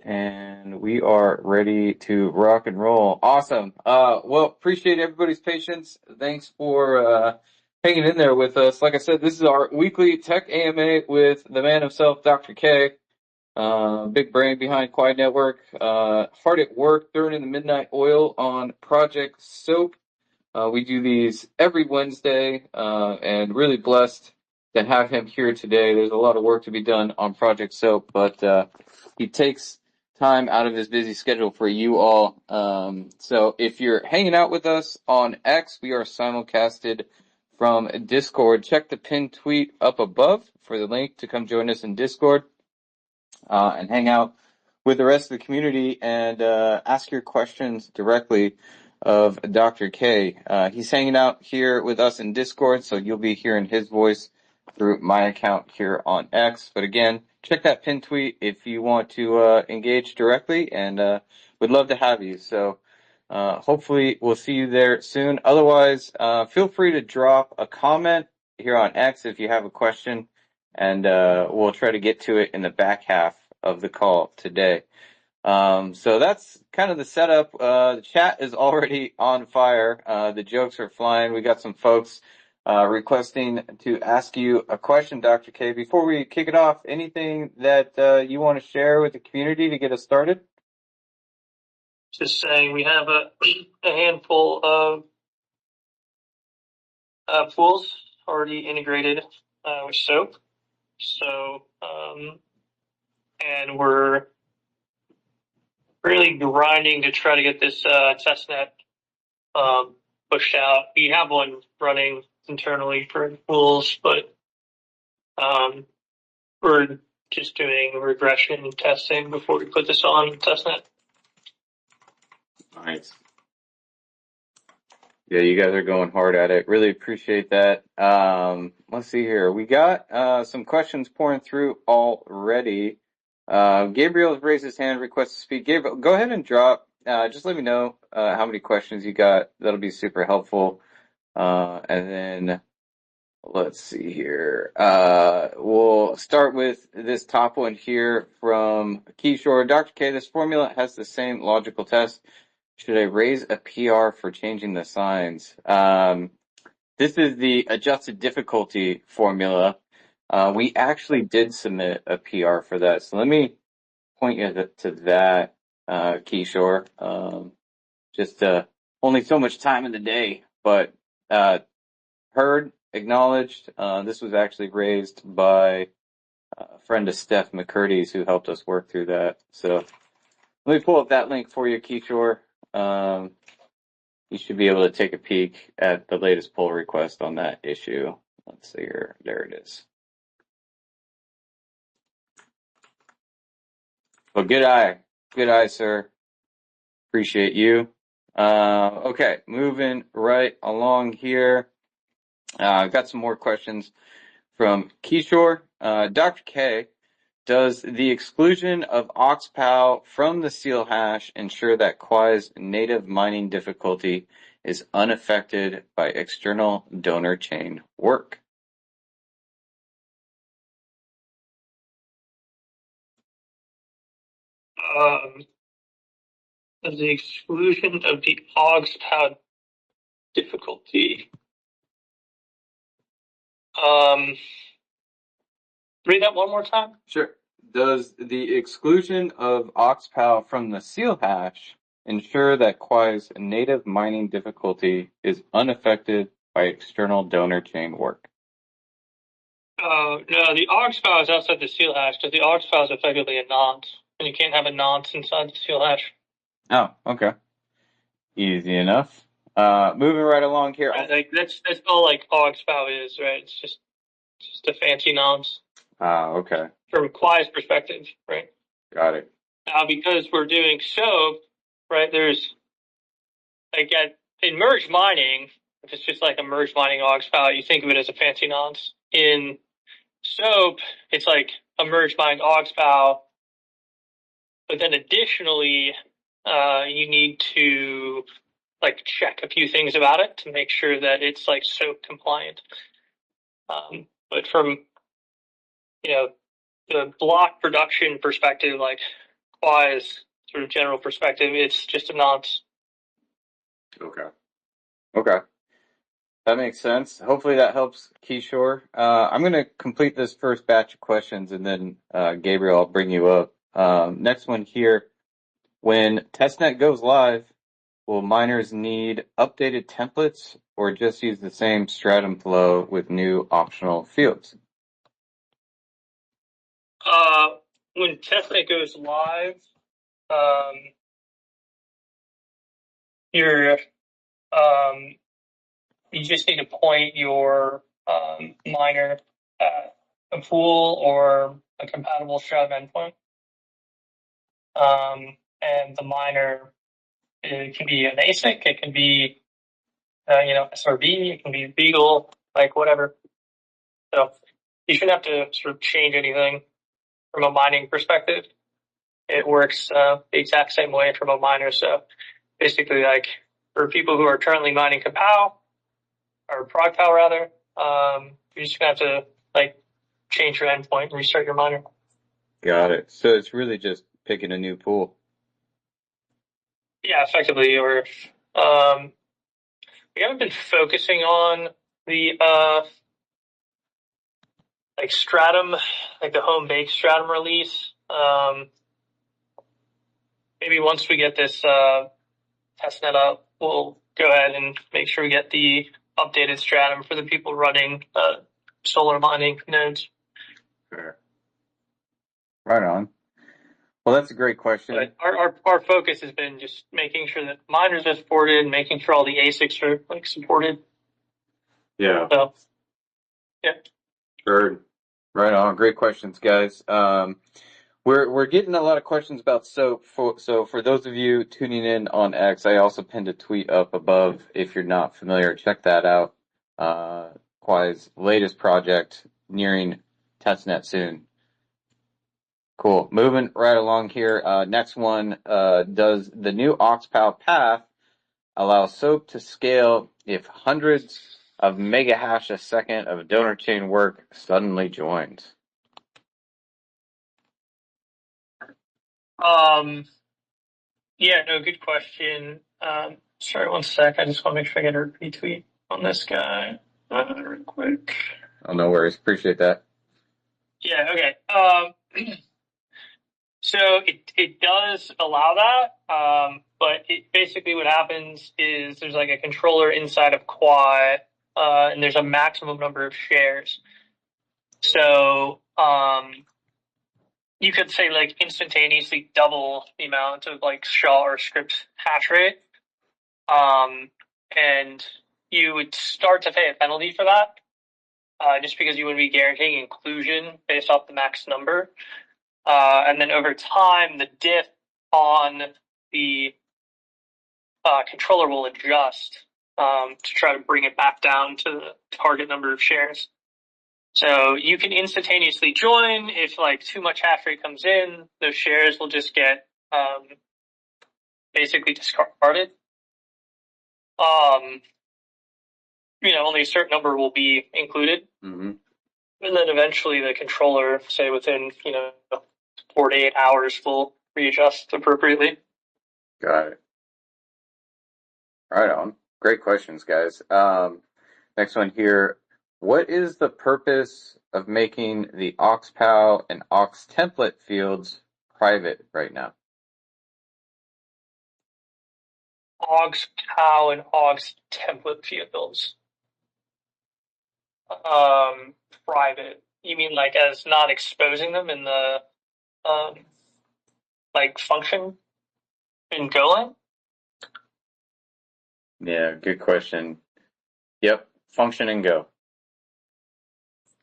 And we are ready to rock and roll. Awesome. Well, appreciate everybody's patience. Thanks for hanging in there with us. Like I said, this is our weekly tech AMA with the man himself, Dr. K. Big brain behind Quai Network. Hard at work, throwing in the midnight oil on Project Soap. We do these every Wednesday, and really blessed to have him here today. There's a lot of work to be done on Project Soap, but he takes time out of his busy schedule for you all. So if you're hanging out with us on X, we are simulcasted from Discord. Check the pinned tweet up above for the link to come join us in Discord, and hang out with the rest of the community and ask your questions directly of Dr. K. He's hanging out here with us in Discord, so you'll be hearing his voice through my account here on X. But again, check that pin tweet if you want to engage directly, and we'd love to have you. So hopefully we'll see you there soon. Otherwise, feel free to drop a comment here on X if you have a question, and we'll try to get to it in the back half of the call today. So that's kind of the setup. The chat is already on fire. The jokes are flying. We got some folks requesting to ask you a question, Dr. K. Before we kick it off, anything that you want to share with the community to get us started? Just saying, we have a handful of tools already integrated with SOAP. So, and we're really grinding to try to get this testnet pushed out. We have one running internally for tools, but we're just doing regression testing before we put this on testnet. Nice. Yeah, you guys are going hard at it. Really appreciate that. Let's see here. We got some questions pouring through already. Gabriel has raised his hand, requests to speak. Gabriel, go ahead and drop. Just let me know how many questions you got. That'll be super helpful. And then let's see here. We'll start with this top one here from Keyshore. Dr. K, this formula has the same logical test. Should I raise a PR for changing the signs? This is the adjusted difficulty formula. We actually did submit a PR for that. So let me point you to that, Keyshore. Just only so much time in the day, but heard, acknowledged. This was actually raised by a friend of Steph McCurdy's who helped us work through that. So let me pull up that link for you, Keyshore. You should be able to take a peek at the latest pull request on that issue. Let's see here. There it is. Well, good eye, sir. Appreciate you. Okay, moving right along here. Got some more questions from Keyshore. Dr. K, does the exclusion of OxPoW from the seal hash ensure that Quai's native mining difficulty is unaffected by external donor chain work? The exclusion of the OxPoW difficulty. Read that one more time. Sure. Does the exclusion of OxPoW from the seal hash ensure that Quai's native mining difficulty is unaffected by external donor chain work? No, the OxPoW is outside the seal hash, because the OxPoW is effectively a nonce, and you can't have a nonce inside the seal hash. Oh, okay. Easy enough. Moving right along here. Right, like that's all like OxPoW is, right? It's just a fancy nonce. Okay. From Quai's perspective, right? Got it. Now, because we're doing SOAP, right, there's, like, in merge mining, if it's just like a merge mining OxPoW, you think of it as a fancy nonce. In SOAP, it's like a merge mining OxPoW, but then additionally, you need to, like, check a few things about it to make sure that it's, like, SOAP compliant. But from, the block production perspective, like, Quai's sort of general perspective, it's just a nonce. Okay. Okay. That makes sense. Hopefully that helps, Kishore. I'm going to complete this first batch of questions and then, Gabriel, I'll bring you up. Next one here. When testnet goes live, will miners need updated templates or just use the same stratum flow with new optional fields? When testnet goes live, um, you're you just need to point your miner at a pool or a compatible stratum endpoint. And the miner, it can be an ASIC, it can be SRB, it can be Beagle, like whatever. So you shouldn't have to sort of change anything from a mining perspective. It works the exact same way from a miner. So basically, like for people who are currently mining PoW or prog PoW rather, you're just gonna have to like change your endpoint and restart your miner. Got it. So it's really just picking a new pool. Yeah, effectively. Or we haven't been focusing on the like stratum, like the home bake stratum release. Maybe once we get this testnet up, we'll go ahead and make sure we get the updated stratum for the people running solar mining nodes. Fair. Right on. Well, that's a great question. But our focus has been just making sure that miners are supported, making sure all the ASICs are like supported. Yeah. So, yeah. Bird. Right on. Great questions, guys. We're getting a lot of questions about SOAP. So for those of you tuning in on X, I also pinned a tweet up above. If you're not familiar, check that out. Quai's latest project nearing testnet soon. Cool. Moving right along here. Next one. Does the new OxPow path allow SOAP to scale if hundreds of mega hash a second of donor chain work suddenly joins? Yeah, no, good question. Sorry, one sec. I just want to make sure I get a retweet on this guy real quick. Oh, no worries. Appreciate that. Yeah, okay. So it does allow that, but it basically what happens is there's like a controller inside of Quai, and there's a maximum number of shares. So you could say like instantaneously double the amount of like SHA or script hash rate, and you would start to pay a penalty for that, just because you would be guaranteeing inclusion based off the max number. And then over time, the diff on the controller will adjust to try to bring it back down to the target number of shares. So you can instantaneously join. If like too much hash rate comes in, those shares will just get basically discarded. Only a certain number will be included. Mm-hmm. And then eventually the controller, say within, 4 to 8 hours, will readjust appropriately. Got it. Right on. Great questions, guys. Next one here. What is the purpose of making the OxPow and Ox template fields private right now? Augs cow and Augs template fields. Private. You mean like as not exposing them in the like function in Golang? Yeah, good question. Yep, function and go.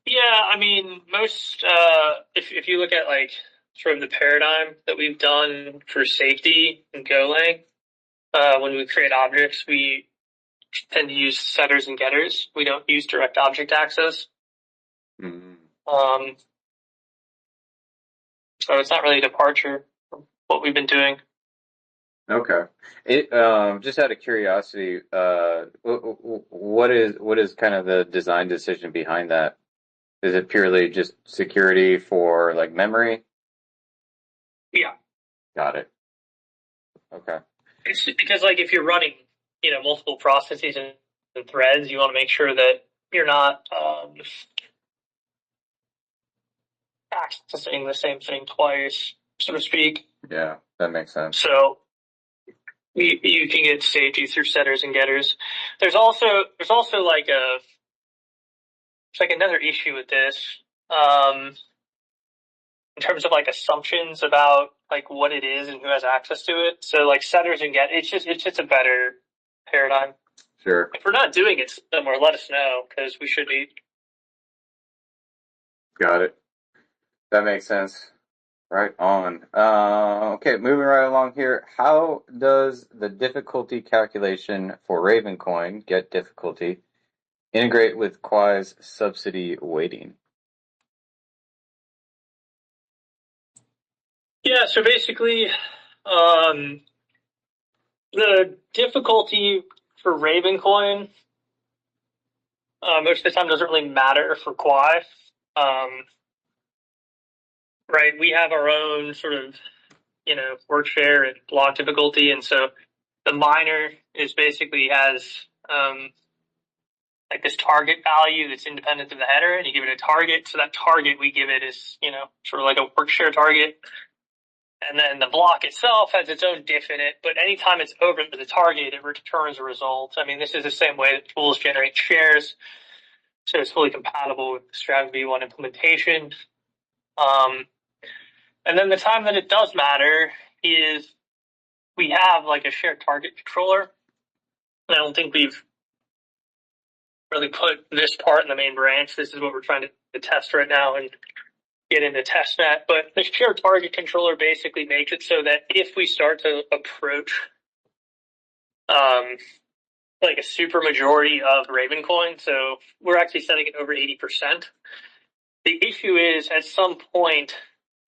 Yeah, I mean most if you look at like sort of the paradigm that we've done for safety in Golang, when we create objects, we tend to use setters and getters. We don't use direct object access. Mm-hmm. So it's not really a departure from what we've been doing. Okay. It just out of curiosity, what is kind of the design decision behind that? Is it purely just security for like memory? Yeah. Got it. Okay. It's because like if you're running, multiple processes and threads, you want to make sure that you're not accessing the same thing twice, so to speak. Yeah, that makes sense. So you can get safety through setters and getters. There's also like it's like another issue with this. In terms of like assumptions about like what it is and who has access to it. So like setters and get it's just a better paradigm. Sure. If we're not doing it somewhere, let us know because we should be. Got it. That makes sense. Right on. Okay, moving right along here. How does the difficulty calculation for Ravencoin, get difficulty, integrate with Quai's subsidy weighting? Yeah, so basically, the difficulty for Ravencoin most of the time doesn't really matter for Quai. Right, we have our own sort of work share and block difficulty, and so the miner is basically has like this target value that's independent of the header, and you give it a target. So that target we give it is sort of like a work share target. And then the block itself has its own diff in it, but anytime it's over the target, it returns a result. I mean, this is the same way that tools generate shares, so it's fully compatible with the Strat V1 implementation. And then the time that it does matter is we have like a shared target controller. And I don't think we've really put this part in the main branch. This is what we're trying to test right now and get into testnet. But the shared target controller basically makes it so that if we start to approach like a super majority of Ravencoin, so we're actually setting it over 80%. The issue is at some point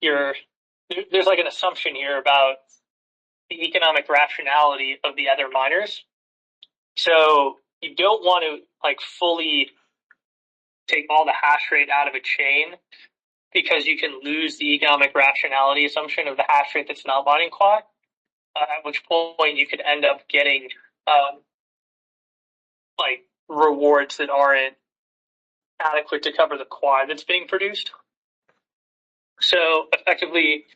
there's like an assumption here about the economic rationality of the other miners. So you don't want to like fully take all the hash rate out of a chain because you can lose the economic rationality assumption of the hash rate that's not mining Quai, at which point you could end up getting like rewards that aren't adequate to cover the Quai that's being produced. So effectively,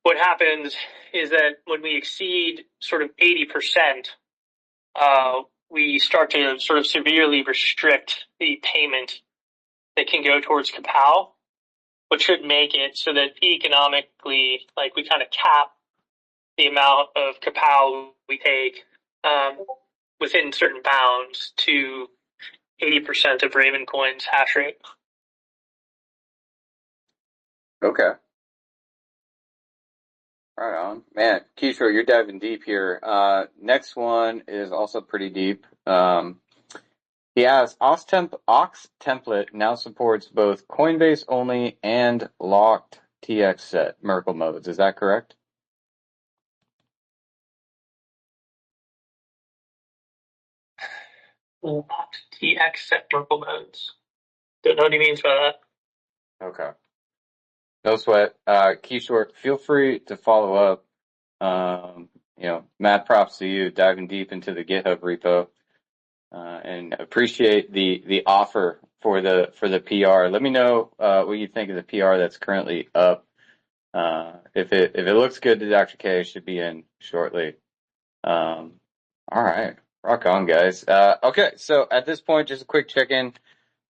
what happens is that when we exceed sort of 80%, we start to sort of severely restrict the payment that can go towards PoW, which should make it so that economically, like we kind of cap the amount of PoW we take within certain bounds to 80% of Ravencoin's hash rate. Okay. Right on. Man, Kishore, you're diving deep here. Next one is also pretty deep. He has Ox template now supports both Coinbase only and locked TX set Merkle modes. Is that correct? Locked TX set Merkle modes. Don't know what he means by that. Okay. No sweat. Kishore, feel free to follow up. Mad props to you diving deep into the GitHub repo. And appreciate the offer for the PR. Let me know what you think of the PR that's currently up. If it looks good to Dr. K, it should be in shortly. All right, rock on, guys. Okay, so at this point, just a quick check-in.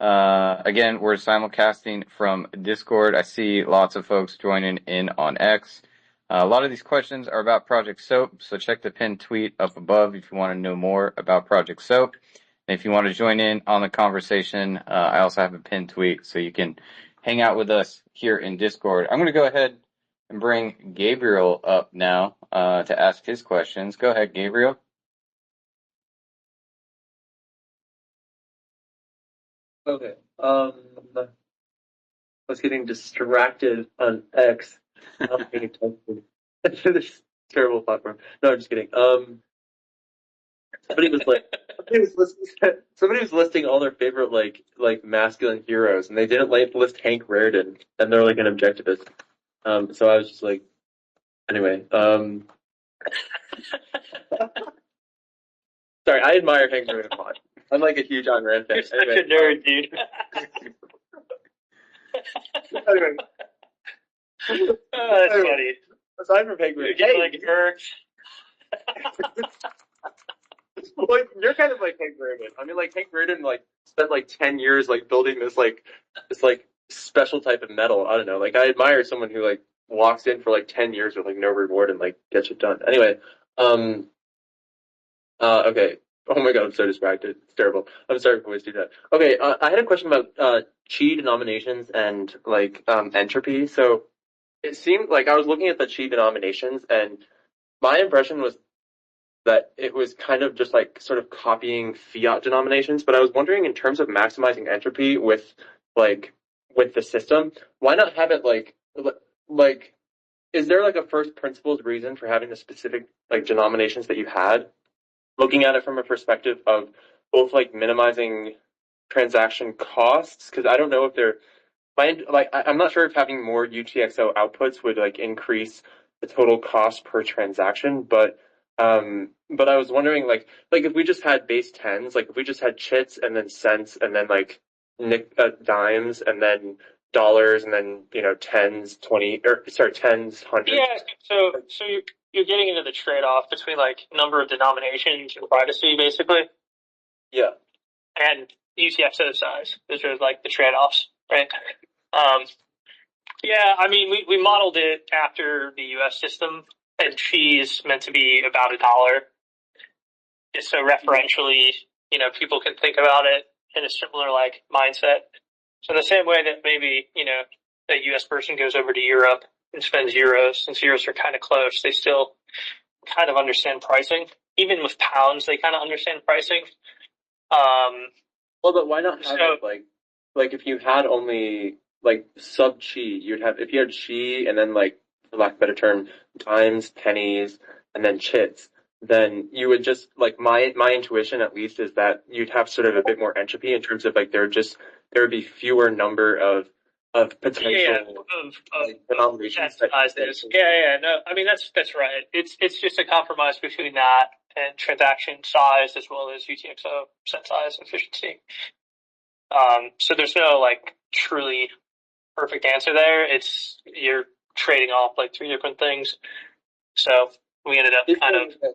Again, we're simulcasting from Discord. I see lots of folks joining in on X. A lot of these questions are about Project SOAP, so check the pinned tweet up above if you want to know more about Project SOAP. And if you want to join in on the conversation, I also have a pinned tweet, so you can hang out with us here in Discord. I'm going to go ahead and bring Gabriel up now to ask his questions. Go ahead, Gabriel. Okay. I was getting distracted on X. Not paying attention to this terrible platform. No, I'm just kidding. Somebody was like, somebody was listing all their favorite like masculine heroes, and they didn't list Hank Rearden, and they're like an objectivist. So I was just like, Anyway, sorry, I admire Hank Green a lot. I'm like a huge Ayn Rand fan. You're such a nerd, dude. Anyway, Oh, that's funny. aside from Hank You're Green, getting like irked. like you're kind of like Hank Reardon. I mean, like Hank Reardon like spent like 10 years like building this like special type of metal. I don't know. Like I admire someone who like walks in for like 10 years with like no reward and like gets it done. Anyway, um, okay. Oh my god, I'm so distracted. It's terrible. I'm sorry for always do that. Okay, I had a question about chi denominations and like entropy. So it seemed like I was looking at the chi denominations, and my impression was that it was kind of just like sort of copying fiat denominations. But I was wondering, in terms of maximizing entropy like with the system, why not have it like is there like a first principles reason for having the specific like denominations that you had? Looking at it from a perspective of both like minimizing transaction costs, because I don't know if they're I'm not sure if having more UTXO outputs would like increase the total cost per transaction, but I was wondering like if we just had base tens, like if we just had chits and then cents and then like dimes and then dollars and then tens, 20 or sorry, tens, hundreds. Yeah, so you're getting into the trade-off between like number of denominations and privacy, basically, Yeah. and UTXO size. Those are like the trade-offs, right? Um, yeah, I mean, we modeled it after the US system, and cheese meant to be about $1. Just so referentially, people can think about it in a similar like mindset. So in the same way that maybe, a US person goes over to Europe and spends euros, since euros are kind of close, they still kind of understand pricing. Even with pounds, they kind of understand pricing. Well, but why not have So it like if you had only like sub chi, you'd have if you had chi and then like for lack of a better term, dimes, pennies, and then chits, then you would just like my intuition at least is that you'd have sort of a bit more entropy in terms of like there would be fewer number of yeah, potential of like denominations that size is. Yeah, no, I mean that's right. It's just a compromise between that and transaction size as well as UTXO set size efficiency. So there's no like truly perfect answer there. It's you're trading off like three different things. So we ended up kind of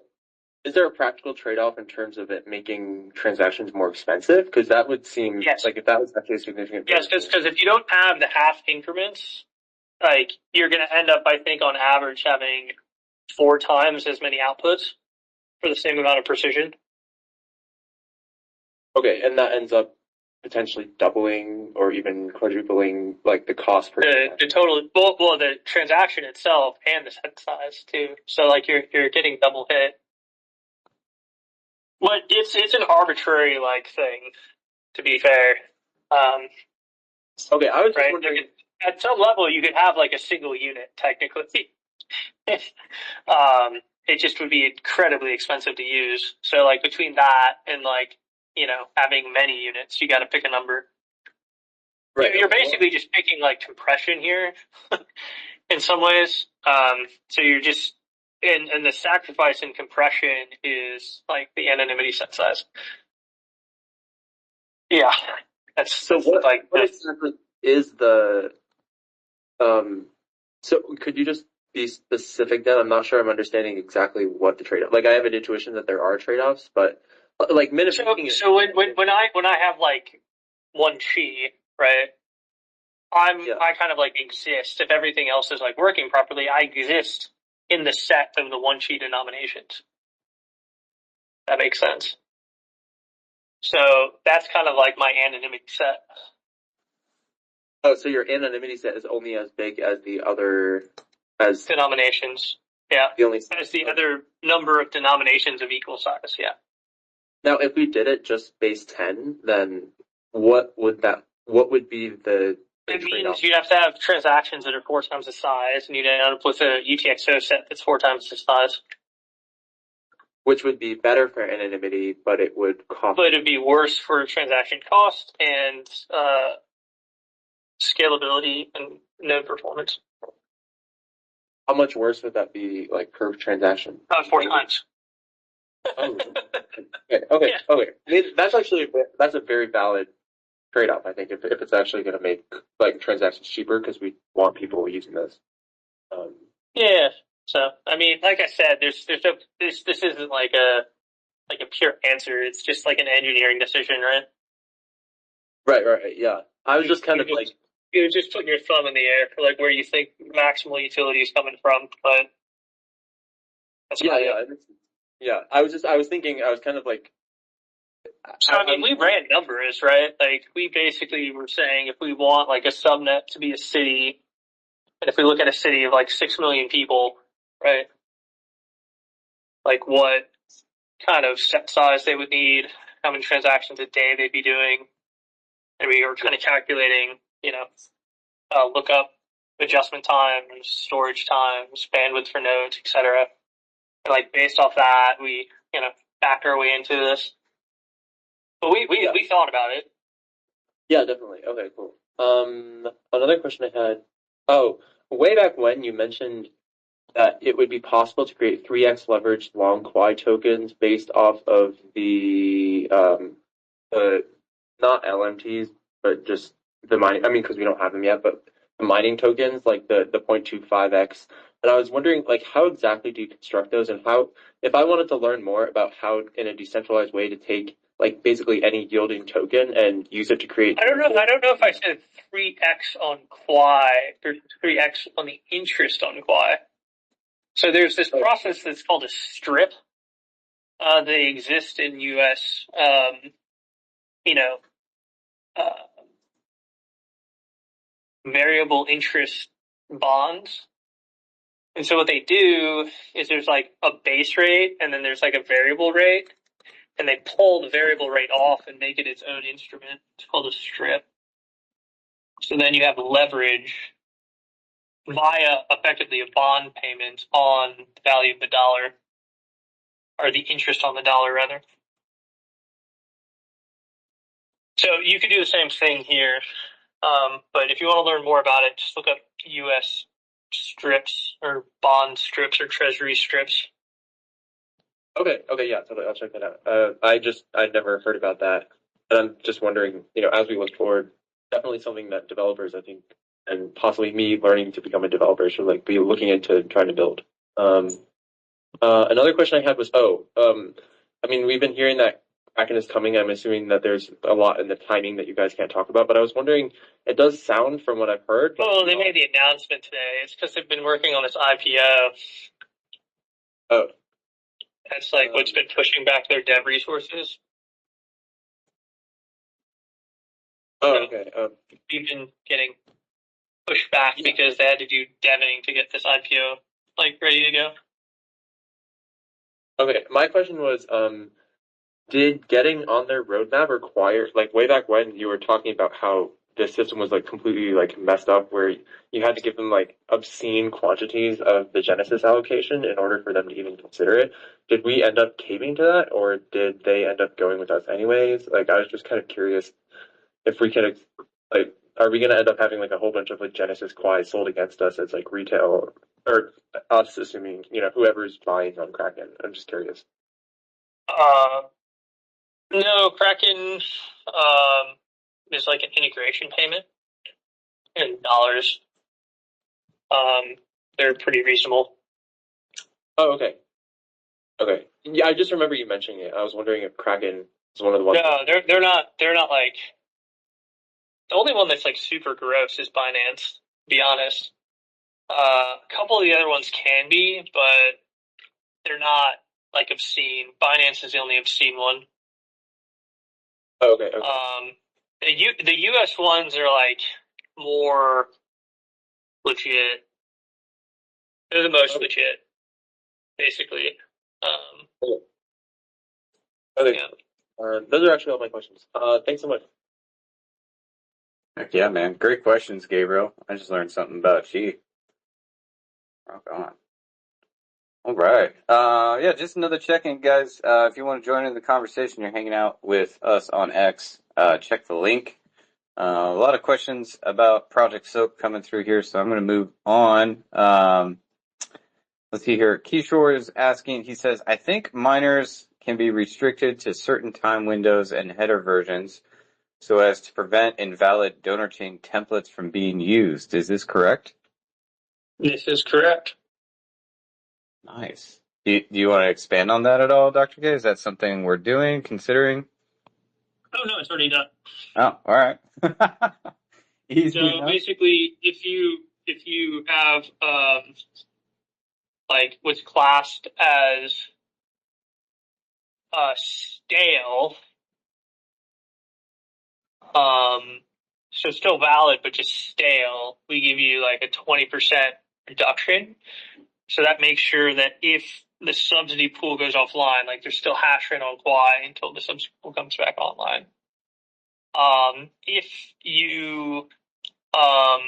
is there a practical trade-off in terms of it making transactions more expensive? Because that would seem yes, like if that was actually a significant yes, because if you don't have the half increments, like you're going to end up, I think, on average having 4 times as many outputs for the same amount of precision. Okay, and that ends up potentially doubling or even quadrupling like the cost per The total, well, the transaction itself and the set size too. So like you're getting double hit. But it's an arbitrary like thing, to be fair. Okay, I was just Right? wondering. At some level, you could have like a single unit technically. It just would be incredibly expensive to use. So like between that and like having many units, you got to pick a number. Right, You're basically just picking like compression here in some ways. So you're just and the sacrifice in compression is like the anonymity set size. Yeah, so what like what exactly is the so could you just be specific then? I'm not sure I'm understanding exactly what the trade-off. Like I have an intuition that there are trade-offs, but like mitigating so when I have like one chi, right? I kind of like exist. If everything else is like working properly, I exist in the set of the one chi denominations. That makes sense. So that's kind of like my anonymity set. Oh, so your anonymity set is only as big as the other as Denominations. Yeah. the only As the other number of denominations of equal size. Yeah. Now if we did it just base 10, then what would be the It trade-off? means you'd have to have transactions that are 4 times the size, and you'd end up with a UTXO set that's 4 times the size. Which would be better for anonymity, but it would cost. But it'd be worse for transaction cost and scalability and node performance. How much worse would that be, like, per transaction? 4 times. Oh, okay. Yeah. I mean, that's a very valid trade-off, I think, if it's actually going to make, like, transactions cheaper, because we want people using this. Yeah. So, I mean, like I said, there's no, this isn't like a pure answer. It's just like an engineering decision, right? Right, yeah. I was just kind of like, You're just putting your thumb in the air for like where you think maximal utility is coming from, but that's yeah, about yeah, it. yeah. I was thinking, I was kind of like, So I mean, we ran numbers, right? Like we basically were saying if we want like a subnet to be a city, and if we look at a city of like 6 million people, right? Like what kind of set size they would need, how many transactions a day they'd be doing, and we were kind of calculating, lookup adjustment times, storage times, bandwidth for nodes, etc. And like based off that, we backed our way into this. But we thought about it. yeah, definitely. Okay, cool. Another question I had. Oh, way back when you mentioned that it would be possible to create 3x leveraged long Quai tokens based off of the not LMTs, but just the mining. I mean, because we don't have them yet, but the mining tokens, like the 0.25x. And I was wondering, like, how exactly do you construct those, and how, if I wanted to learn more about how, in a decentralized way, to take like basically any yielding token and use it to create. I don't know if I said 3x on Quai or 3x on the interest on Quai. So there's this process that's called a strip. They exist in U.S. Variable interest bonds. And so what they do is there's like a base rate and then there's like a variable rate, and they pull the variable rate off and make it its own instrument. It's called a strip. So then you have leverage via effectively a bond payment on the value of the dollar, or the interest on the dollar rather. So you could do the same thing here. But if you want to learn more about it, just look up US strips or bond strips or treasury strips. Okay, yeah, totally. I'll check that out. I'd never heard about that, and I'm just wondering, as we look forward, definitely something that developers, I think, and possibly me learning to become a developer should like be looking into trying to build. Another question I had was, I mean, we've been hearing that Kraken is coming. I'm assuming that there's a lot in the timing that you guys can't talk about, but I was wondering, it does sound from what I've heard. Well, they made the announcement today. It's because they've been working on this IPO. Oh. That's like what's been pushing back their dev resources. Oh, okay. We've been getting pushed back because they had to do deving to get this IPO like ready to go. Okay, my question was, did getting on their roadmap require, like way back when you were talking about how this system was like completely like messed up, where you had to give them like obscene quantities of the Genesis allocation in order for them to even consider it? Did we end up caving to that, or did they end up going with us anyways? Like, I was just kind of curious if we could, like, are we going to end up having like a whole bunch of like Genesis Quai sold against us as like retail, or us assuming, whoever's buying on Kraken? I'm just curious. No, Kraken is like an integration payment in dollars. They're pretty reasonable. Oh, okay. Okay. Yeah, I just remember you mentioning it. I was wondering if Kraken is one of the ones. No, they're not. They're not like the only one that's like super gross is Binance. To be honest, a couple of the other ones can be, but they're not like obscene. Binance is the only obscene one. Oh, okay. The US ones are like more legit. They're the most legit, basically. Okay. Yeah. Those are actually all my questions. Thanks so much. Heck yeah, man. Great questions, Gabriel. I just learned something about you. Rock on. All right. Yeah, just another check-in, guys. If you want to join in the conversation, you're hanging out with us on X, check the link. A lot of questions about Project Soap coming through here, so I'm going to move on. Let's see here. Kishore is asking, he says, I think minors can be restricted to certain time windows and header versions so as to prevent invalid donor chain templates from being used. Is this correct? This is correct. Nice. Do you want to expand on that at all, Dr. K? Is that something we're doing, considering? Oh no, it's already done. Oh, all right. Easy So enough. basically, if you have like what's classed as stale, so still valid but just stale, we give you like a 20% reduction. So that makes sure that if the subsidy pool goes offline, like there's still hash rate on Quai until the subsidy pool comes back online. If you um,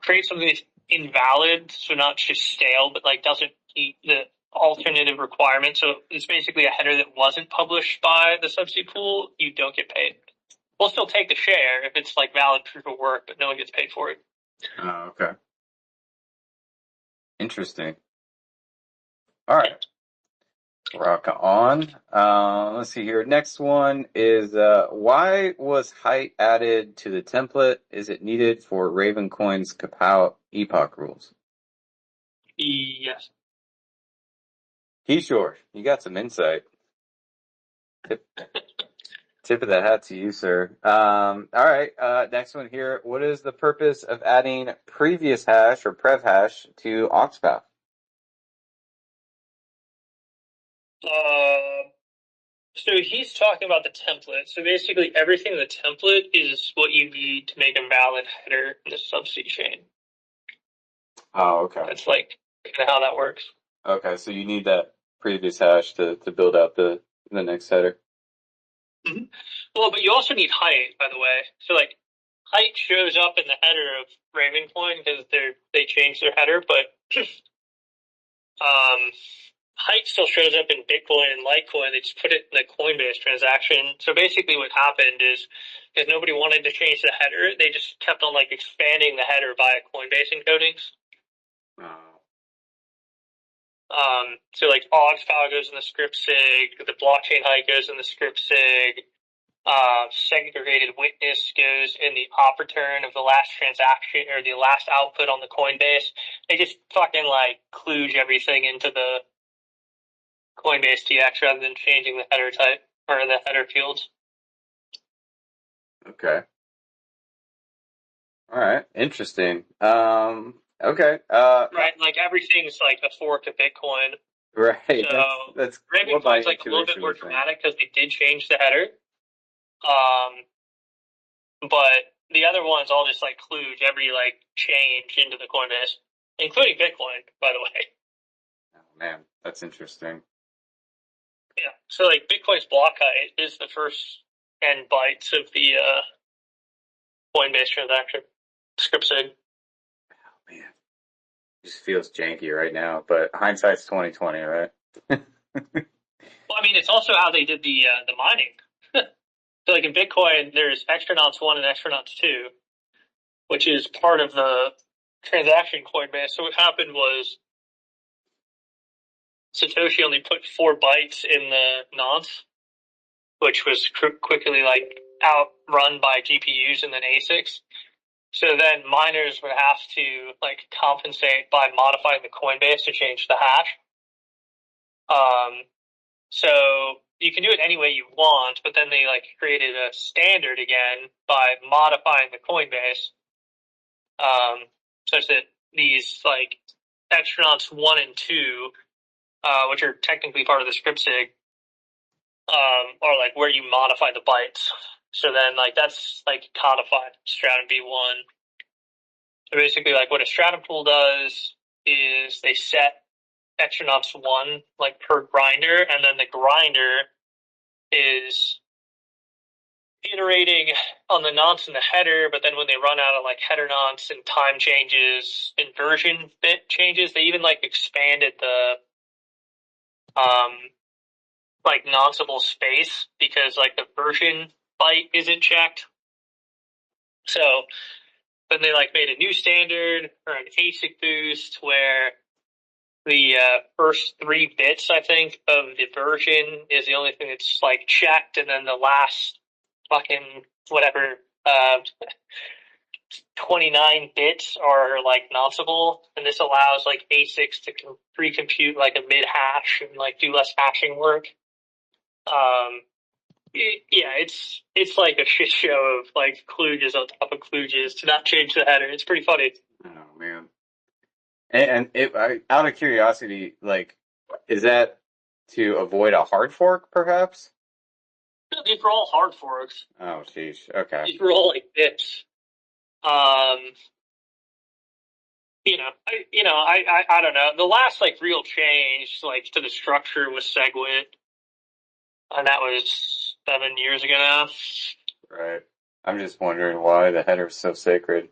create something that's invalid, so not just stale, but like doesn't meet the alternative requirement. So it's basically a header that wasn't published by the subsidy pool, you don't get paid. We'll still take the share if it's like valid proof of work, but no one gets paid for it. Oh, okay. Interesting. All right. Rock on. Let's see here. Next one is why was height added to the template? Is it needed for Ravencoin's PoW epoch rules? Yes. Kishore, you got some insight. Tip of the hat to you, sir. All right. Next one here. What is the purpose of adding previous hash or prev hash to Oxpath? So he's talking about the template. So basically everything in the template is what you need to make a valid header in the subsidy chain. Oh, okay. That's like kind of how that works. Okay, so you need that previous hash to build out the next header. Mm-hmm. Well, but you also need height, by the way. So like height shows up in the header of Ravencoin because they changed their header, but height still shows up in Bitcoin and Litecoin. They just put it in the Coinbase transaction. So basically what happened is because nobody wanted to change the header, they just kept on like expanding the header via Coinbase encodings. Oh. So like OGS file goes in the script sig, the blockchain height goes in the script sig, segregated witness goes in the op return of the last transaction or the last output on the Coinbase. They just fucking like kludge everything into the Coinbase TX rather than changing the header type or the header fields. Okay. All right. Interesting. Okay. Right, like everything's like a fork of Bitcoin. Right. So That's what my Ravencoin's like a little bit intuition more was saying. dramatic because they did change the header. But the other ones all just like kludge every like change into the Coinbase, including Bitcoin, by the way. Oh, man, that's interesting. Yeah. So like Bitcoin's block height is the first n bytes of the Coinbase transaction script sig. Oh, man, it just feels janky right now. But hindsight's 2020, right? Well, I mean, it's also how they did the mining. So like in Bitcoin, there's extranauts 1 and extranauts 2, which is part of the transaction Coinbase. So what happened was Satoshi only put 4 bytes in the nonce, which was quickly like outrun by GPUs and then ASICs. So then miners would have to like compensate by modifying the Coinbase to change the hash. So you can do it any way you want, but then they like created a standard again by modifying the Coinbase, such that these like extranauts 1 and 2, which are technically part of the script sig, are like where you modify the bytes. So then like that's like codified Stratum V1. So basically like what a Stratum pool does is they set extranauts 1 like per grinder, and then the grinder is iterating on the nonce in the header, but then when they run out of like header nonce and time changes, inversion bit changes, they even like expanded the like nonceable space because like the version byte isn't checked. So then they like made a new standard or an ASIC boost where the first 3 bits, I think, of the version is the only thing that's like checked, and then the last fucking whatever 29 bits are like nonceable, and this allows like ASICs to pre-compute like a mid hash and like do less hashing work. Yeah, it's like a shit show of like kludges on top of kludges to not change the header. It's pretty funny. Oh man. Out of curiosity, like, is that to avoid a hard fork, perhaps? These were all hard forks. Oh, sheesh. Okay. These were all like bits. Um, I don't know. The last like real change like to the structure was SegWit, and that was 7 years ago now. Right. I'm just wondering why the header's so sacred.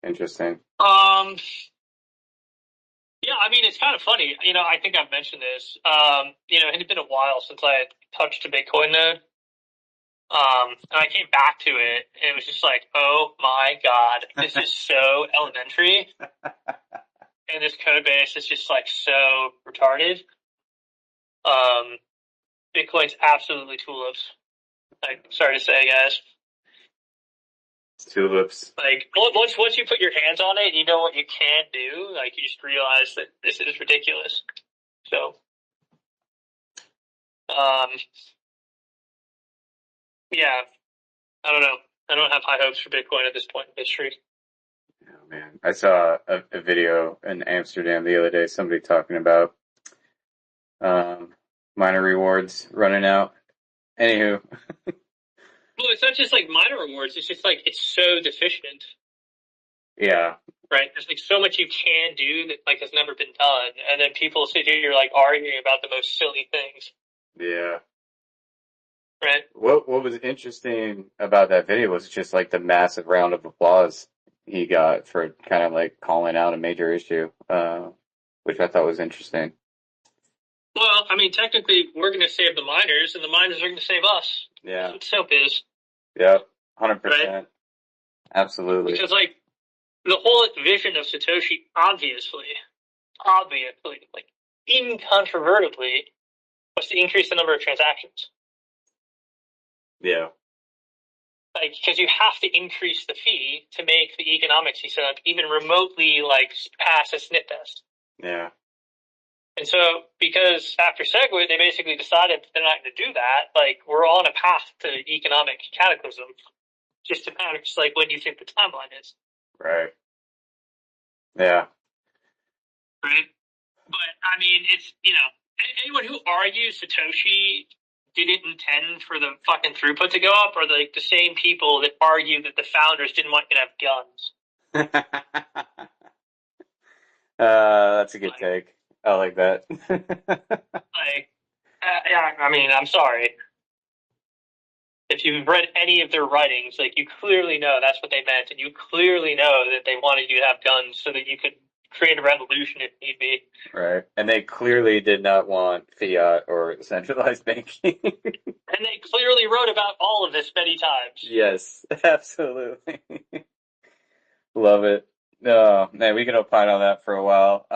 Interesting. Yeah, I mean, it's kind of funny. I think I've mentioned this. It had been a while since I had touched a Bitcoin node. And I came back to it, and it was just like, oh my god, this is so elementary. And this code base is just like so retarded. Bitcoin's absolutely tulips. Like, sorry to say, guys. Tulips. Like, once you put your hands on it, you know what you can do. Like, you just realize that this is ridiculous. So, yeah, I don't know. I don't have high hopes for Bitcoin at this point in history. Oh man, I saw a video in Amsterdam the other day. Somebody talking about minor rewards running out. Anywho. Well, it's not just like minor rewards. It's just like it's so deficient. Yeah. Right. There's like so much you can do that like has never been done, and then people sit here, you're like arguing about the most silly things. Yeah. Right. What was interesting about that video was just like the massive round of applause he got for kind of like calling out a major issue, which I thought was interesting. Well, I mean, technically, we're going to save the miners, and the miners are going to save us. Yeah. That's what SOAP is. Yep. 100%. Right? Absolutely. Because like the whole vision of Satoshi, obviously, like incontrovertibly, was to increase the number of transactions. Yeah. Like, because you have to increase the fee to make the economics you set up even remotely like pass a snit test. Yeah. And so, because after SegWit, they basically decided they're not going to do that. Like, we're on a path to economic cataclysm. Just depends, like, when you think the timeline is. Right. Yeah. Right? But, I mean, it's, anyone who argues Satoshi didn't intend for the fucking throughput to go up are like the same people that argue that the founders didn't want you to have guns. That's a good take. I like that. I mean, I'm sorry. If you've read any of their writings, like, you clearly know that's what they meant, and you clearly know that they wanted you to have guns so that you could create a revolution if need be. Right. And they clearly did not want fiat or centralized banking. And they clearly wrote about all of this many times. Yes, absolutely. Love it. Oh, man, we can opine on that for a while.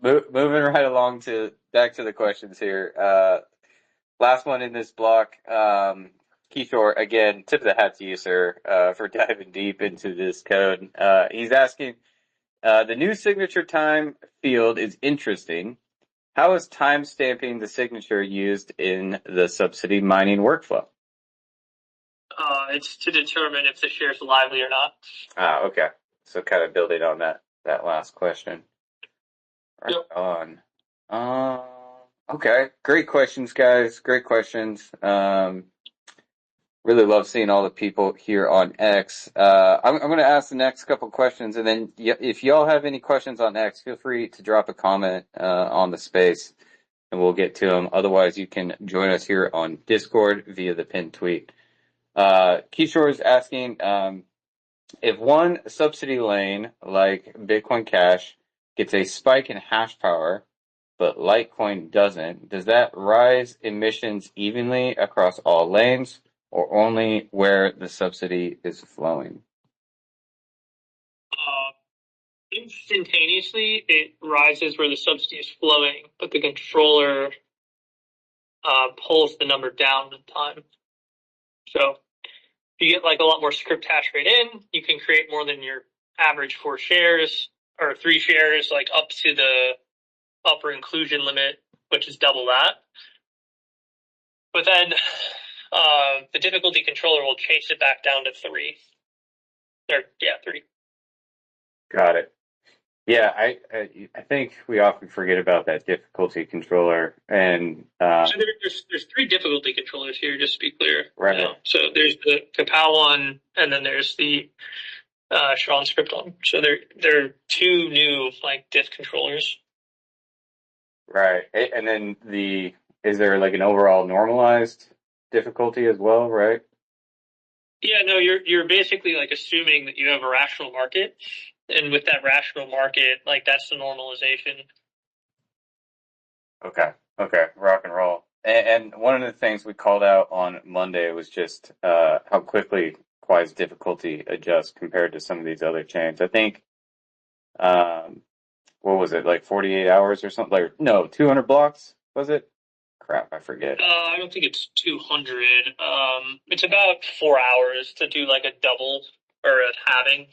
Moving right along back to the questions here. Last one in this block. Kishore, again, tip of the hat to you, sir, for diving deep into this code. He's asking, the new signature time field is interesting. How is time stamping the signature used in the subsidy mining workflow? It's to determine if the share is lively or not. Ah, okay. So kind of building on that last question. Right yep. On. Okay. Great questions, guys. Great questions. Really love seeing all the people here on X. I'm going to ask the next couple questions, and then if y'all have any questions on X, feel free to drop a comment on the space, and we'll get to them. Otherwise, you can join us here on Discord via the pinned tweet. Kishore is asking, if one subsidy lane, like Bitcoin Cash, gets a spike in hash power, but Litecoin doesn't, does that rise emissions evenly across all lanes, or only where the subsidy is flowing? Instantaneously, it rises where the subsidy is flowing, but the controller pulls the number down with time. So if you get like a lot more script hash rate in, you can create more than your average 4 shares or 3 shares, like up to the upper inclusion limit, which is double that. But then the difficulty controller will chase it back down to 3. Or, yeah, 3. Got it. Yeah, I think we often forget about that difficulty controller, and So there's 3 difficulty controllers here, just to be clear. right. You know? So there's the PoW one, and then there's the Sean script one. So they're 2 new like diff controllers. Right. And then is there like an overall normalized difficulty as well, right? Yeah, no, you're basically like assuming that you have a rational market, and with that rational market, like that's the normalization. Okay, rock and roll. And one of the things we called out on Monday was just how quickly Quai's difficulty adjusts compared to some of these other chains. I think, what was it, like 48 hours or something? Like, no, 200 blocks, was it? Crap, I forget. I don't think it's 200. It's about 4 hours to do like a double or a halving.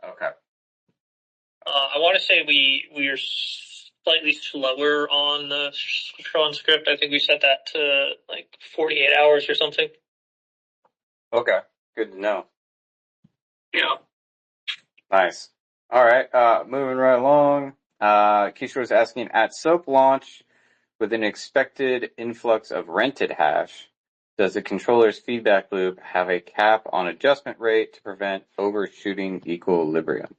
Okay. I want to say we are slightly slower on the Sean script. I think we set that to like 48 hours or something. Okay, good to know. Yeah. Nice. All right, moving right along. Kishore's asking, at SOAP launch, with an expected influx of rented hash, does the controller's feedback loop have a cap on adjustment rate to prevent overshooting equilibrium?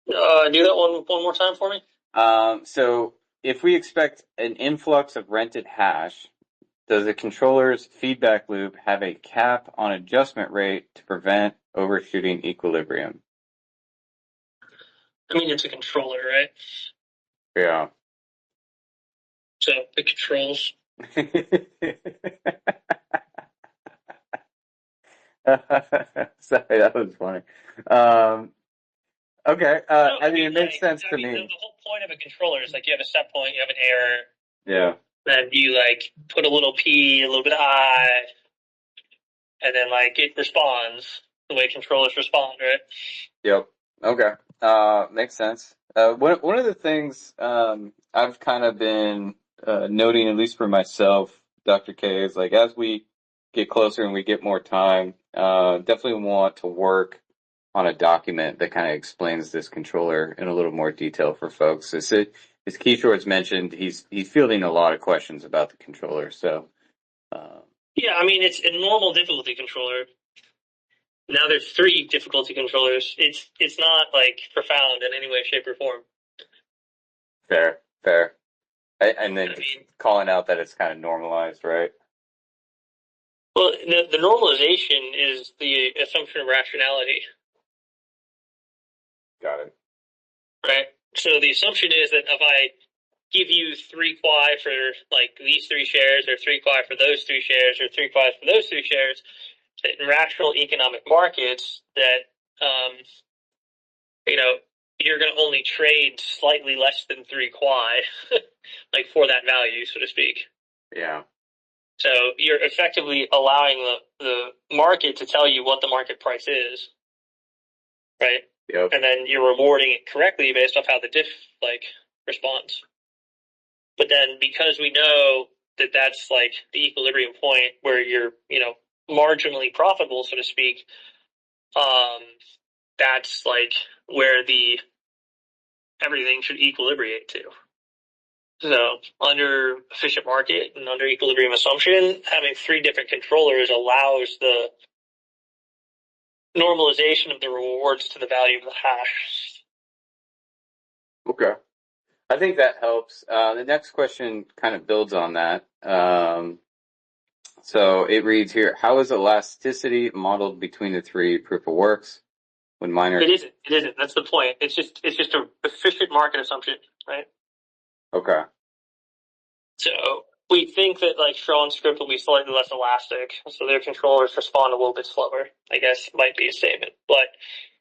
Do that one more time for me. So if we expect an influx of rented hash, does the controller's feedback loop have a cap on adjustment rate to prevent overshooting equilibrium? I mean, it's a controller, right? Yeah. So the controls. Sorry, that was funny. Okay, No, I mean, it makes like, sense to the me. whole point of a controller is like you have a set point, you have an error, Yeah. then you like put a little P, a little bit of I, and then like it responds the way controllers respond, right? Yep. Okay. Makes sense. One of the things I've kind of been noting, at least for myself, Dr. K, is like as we get closer and we get more time, definitely want to work on a document that kind of explains this controller in a little more detail for folks. As Kishore has mentioned, he's fielding a lot of questions about the controller. So, Yeah, I mean it's a normal difficulty controller. Now there's 3 difficulty controllers. It's not like profound in any way, shape, or form. fair. And then calling out that it's kind of normalized, right? Well, the normalization is the assumption of rationality. Got it. Right. So the assumption is that if I give you 3 quai for like these 3 shares, or 3 quai for those 3 shares, or 3 quai for those 3 shares, that in rational economic markets, that you're going to only trade slightly less than 3 quai, like for that value, so to speak. Yeah. So you're effectively allowing the market to tell you what the market price is, right? Yep. And then you're rewarding it correctly based off how the diff responds. But then because we know that that's like the equilibrium point where you're, marginally profitable, so to speak, that's like where the everything should equilibrate to. So under efficient market and under equilibrium assumption, having 3 different controllers allows the normalization of the rewards to the value of the hash. Okay. I think that helps. The next question kind of builds on that. So it reads here, how is elasticity modeled between the 3 proof of works when miners? It isn't. That's the point. It's just an efficient market assumption, right? Okay. So we think that like Shell and Script will be slightly less elastic, so their controllers respond a little bit slower, I guess might be a statement. But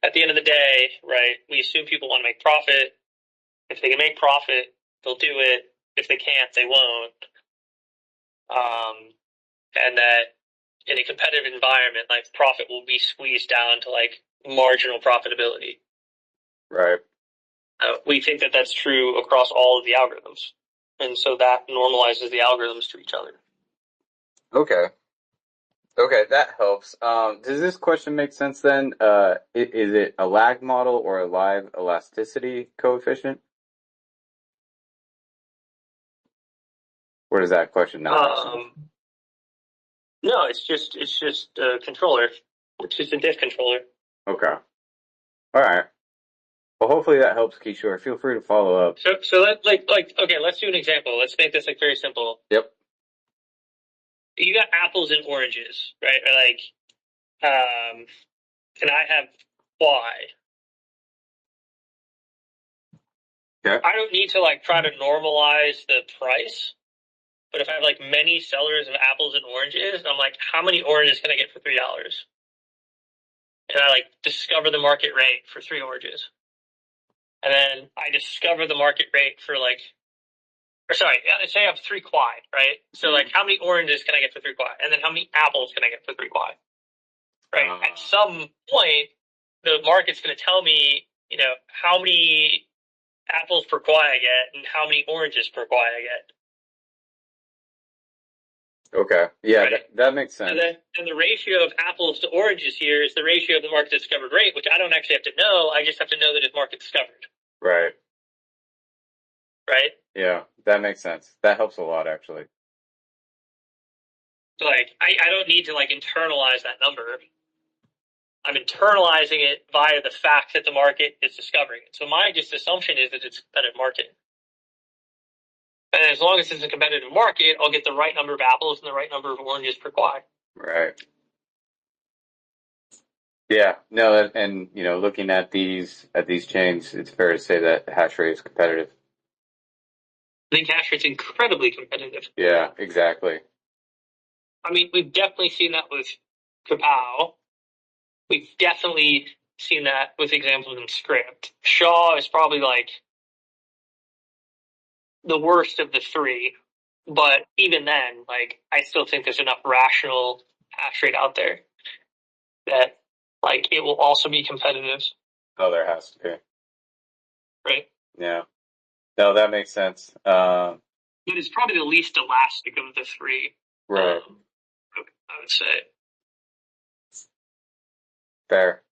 at the end of the day, right, we assume people want to make profit. If they can make profit, they'll do it. If they can't, they won't. And that in a competitive environment, like profit will be squeezed down to like marginal profitability. Right. We think that that's true across all of the algorithms. And so that normalizes the algorithms to each other. Okay. Okay, that helps. Does this question make sense then? Is it a lag model or a live elasticity coefficient? Or does that question not make sense? No, it's just a controller. It's just a diff controller. Okay. All right. Well, hopefully that helps, Kishore. Feel free to follow up. So okay, let's do an example. Let's make this like very simple. Yep. You got apples and oranges, right? Or like, and I have Y. Okay. I don't need to like try to normalize the price. But if I have like many sellers of apples and oranges, I'm like, how many oranges can I get for $3? And I like discover the market rate for 3 oranges. And then I discover the market rate for like, or sorry, say I have 3 quai, right? So like, how many oranges can I get for 3 quai? And then how many apples can I get for 3 quai? Right? At some point, the market's going to tell me, you know, how many apples per quai I get and how many oranges per quai I get. Okay. Yeah, Right. that makes sense. And the ratio of apples to oranges here is the ratio of the market discovered rate, which I don't actually have to know. I just have to know that it's market discovered. Right. Right? Yeah, that makes sense. That helps a lot, actually. So like, I don't need to like internalize that number. I'm internalizing it via the fact that the market is discovering it. So my just assumption is that it's a competitive market. And as long as it's a competitive market, I'll get the right number of apples and the right number of oranges per quai. Right. Yeah. No, and you know, looking at these chains, it's fair to say that hash rate is competitive. I think hash rate's incredibly competitive. Yeah, exactly. I mean, we've definitely seen that with PoW. We've definitely seen that with examples in Script. Shaw is probably like the worst of the 3, but even then, like, I still think there's enough rational hash rate out there that, like, it will also be competitive. Oh, there has to be. Right? Yeah. No, that makes sense. But it's probably the least elastic of the 3. Right. I would say. Fair.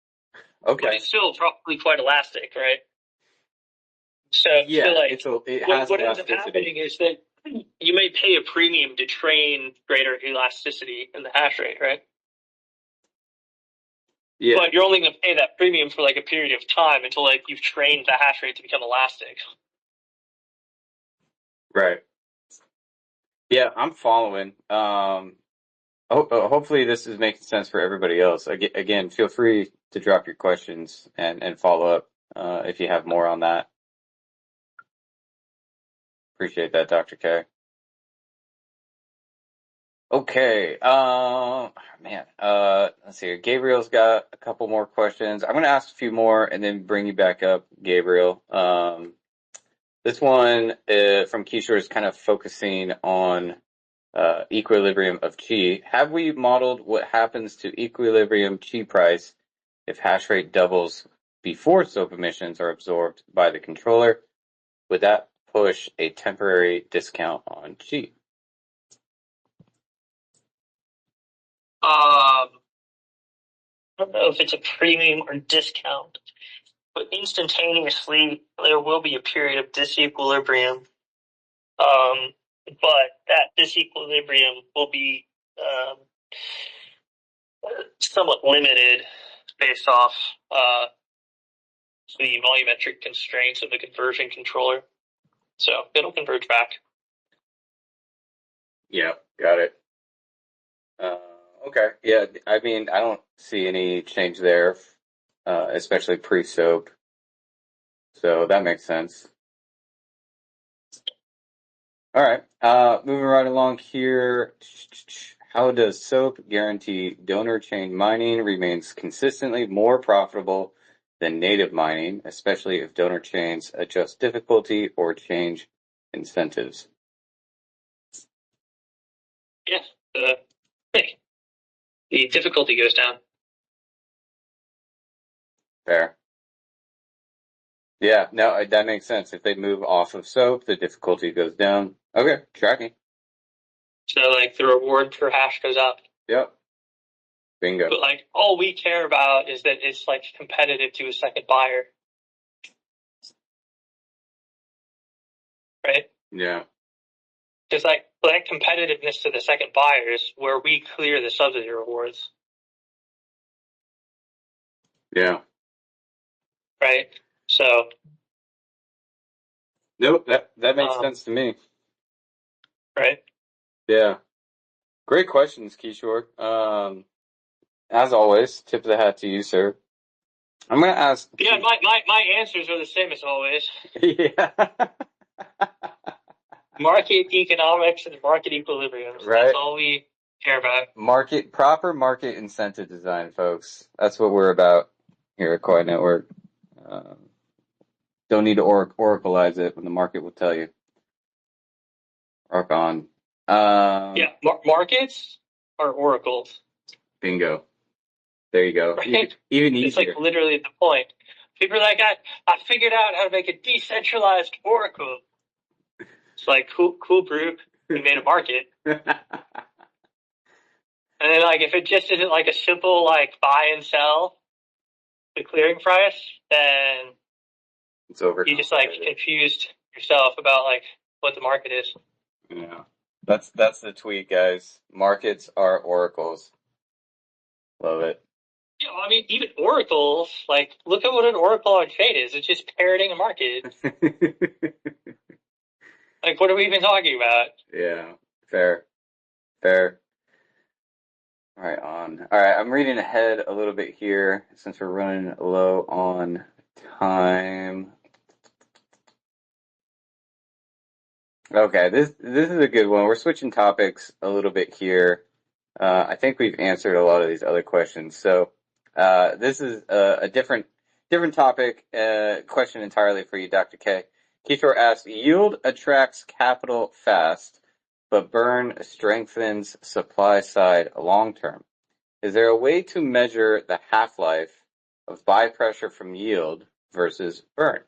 Okay. But it's still probably quite elastic, right? So, yeah, so like, it has what ends up elasticity. happening is that you may pay a premium to train greater elasticity in the hash rate, right? Yeah. But you're only going to pay that premium for like a period of time until like you've trained the hash rate to become elastic. Right. Yeah, I'm following. Hopefully this is making sense for everybody else. Again, feel free to drop your questions and follow up if you have more on that. Appreciate that, Dr. K. Okay. Man. Let's see here. Gabriel's got a couple more questions. I'm gonna ask a few more and then bring you back up, Gabriel. This one from Kishore is kind of focusing on equilibrium of chi. Have we modeled what happens to equilibrium chi price if hash rate doubles before SOAP emissions are absorbed by the controller? Would that push a temporary discount on chi? I don't know if it's a premium or discount, but instantaneously there will be a period of disequilibrium. But that disequilibrium will be somewhat limited based off the volumetric constraints of the conversion controller. So it'll converge back. Yeah, got it. Okay. Yeah, I mean, I don't see any change there, especially pre-SOAP. So that makes sense. All right. Moving right along here. How does SOAP guarantee donor chain mining remains consistently more profitable than native mining, especially if donor chains adjust difficulty or change incentives? Yeah, the difficulty goes down. Fair. Yeah, no, that makes sense. If they move off of SOAP, the difficulty goes down. Okay, tracking. So like the reward per hash goes up. Yep. Bingo. But like all we care about is that it's like competitive to a second buyer. Right? Yeah. Just like that competitiveness to the second buyers where we clear the subsidy rewards. Yeah. Right? So Nope, that makes sense to me. right? Yeah. Great questions, Kishore. As always, tip of the hat to you, sir. I'm gonna ask. Yeah, my answers are the same as always. Yeah. Market economics and market equilibriums. Right. That's all we care about. Proper market incentive design, folks. That's what we're about here at Quai Network. Don't need to oracleize it when the market will tell you. Rock on. Yeah, markets are oracles. Bingo. There you go. Right? Even It's easier. like literally the point. People are like, I figured out how to make a decentralized oracle. It's like, cool group. We made a market. And then like, if it just isn't like a simple like buy and sell the clearing price, then It's over. you just like confused yourself about like what the market is. Yeah. That's the tweet, guys. Markets are oracles. Love it. Yeah, I mean, even oracles, like, look at what an oracle on chain is. It's just parroting a market. Like, what are we even talking about? Yeah. Fair. Fair. All right, on. All right, I'm reading ahead a little bit here since we're running low on time. Okay, this is a good one. We're switching topics a little bit here. I think we've answered a lot of these other questions. So this is a different topic, question entirely for you, Dr. K. Kishore asks, yield attracts capital fast, but burn strengthens supply side long term. Is there a way to measure the half-life of buy pressure from yield versus burn?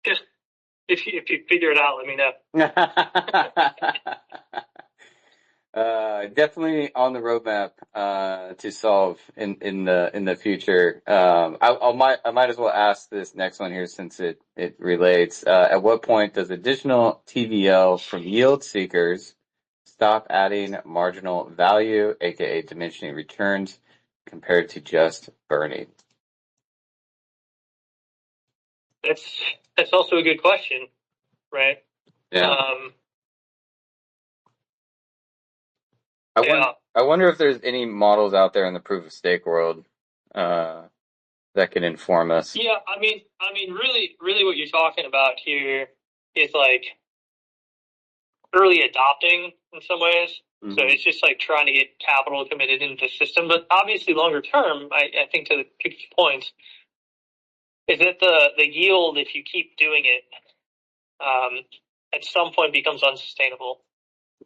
Just if you figure it out, let me know. Definitely on the roadmap to solve in the future. I might as well ask this next one here since it relates. At what point does additional TVL from yield seekers stop adding marginal value, aka diminishing returns, compared to just burning? That's also a good question, right? Yeah. Yeah. I wonder if there's any models out there in the proof of stake world that can inform us. Yeah, I mean, really, what you're talking about here is like early adopting in some ways. Mm-hmm. So it's just like trying to get capital committed into the system. But obviously, longer term, I think to the people's points, is that the yield, if you keep doing it, at some point becomes unsustainable.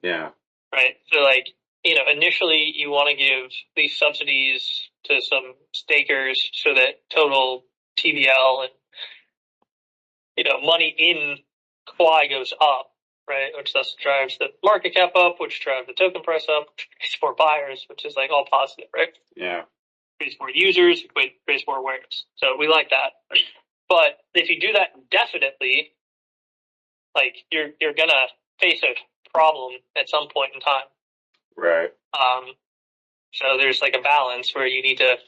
Yeah. Right. So like, initially you want to give these subsidies to some stakers so that total TVL and, money in Quai goes up, right? Which thus drives the market cap up, which drives the token price up, which creates more buyers, which is like all positive, right? Yeah. Creates more users, creates more awareness. So we like that. But if you do that indefinitely, like you're gonna face a problem at some point in time. Right. So there's like a balance where you need to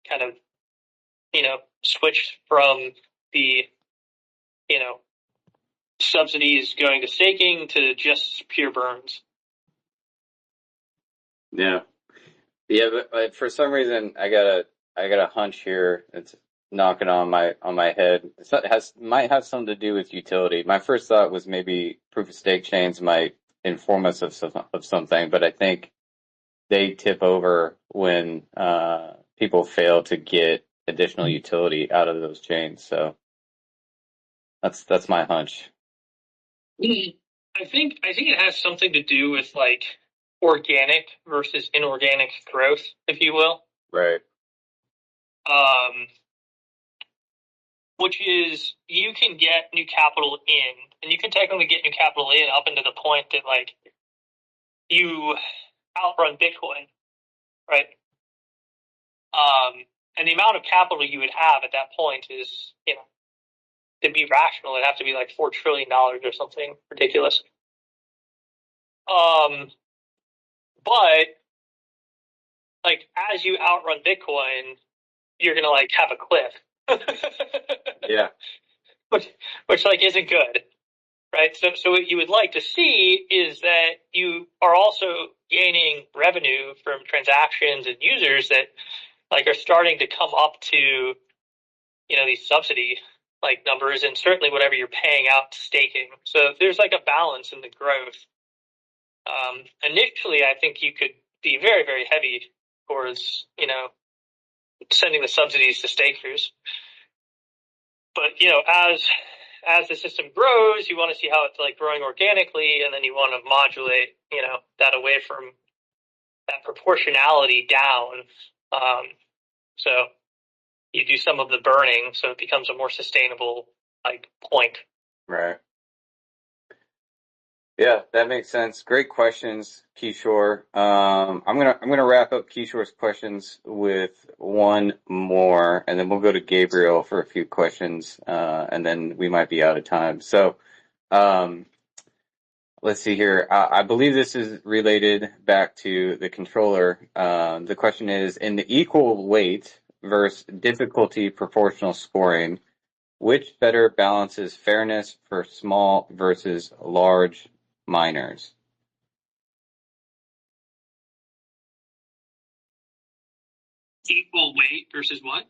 kind of, switch from the, subsidies going to staking to just pure burns. Yeah. Yeah, but for some reason I got a hunch here. It's knocking on my head. Might have something to do with utility. My first thought was maybe proof of stake chains might inform us of something, but I think they tip over when people fail to get additional utility out of those chains. So that's my hunch. I think it has something to do with like organic versus inorganic growth, if you will. Right. Which is you can get new capital in, and you can technically get new capital in up into the point that like you outrun Bitcoin, right? And the amount of capital you would have at that point is, you know, to be rational, it'd have to be like $4 trillion or something ridiculous. But like as you outrun Bitcoin, you're gonna like have a cliff. Yeah. Which like isn't good. Right. So what you would like to see is that you are also gaining revenue from transactions and users that like are starting to come up to, you know, these subsidy like numbers, and certainly whatever you're paying out to staking. So there's like a balance in the growth. Initially, I think you could be very, very heavy towards, you know, sending the subsidies to stakers. But, you know, as the system grows, you want to see how it's like growing organically, and then you want to modulate, you know, that away from that proportionality down. So you do some of the burning, so it becomes a more sustainable like point. Right. Yeah, that makes sense. Great questions, Kishore. I'm gonna wrap up Kishore's questions with one more, and then we'll go to Gabriel for a few questions, and then we might be out of time. So, let's see here. I believe this is related back to the controller. The question is, in the equal weight versus difficulty proportional scoring, which better balances fairness for small versus large miners? Equal weight versus what?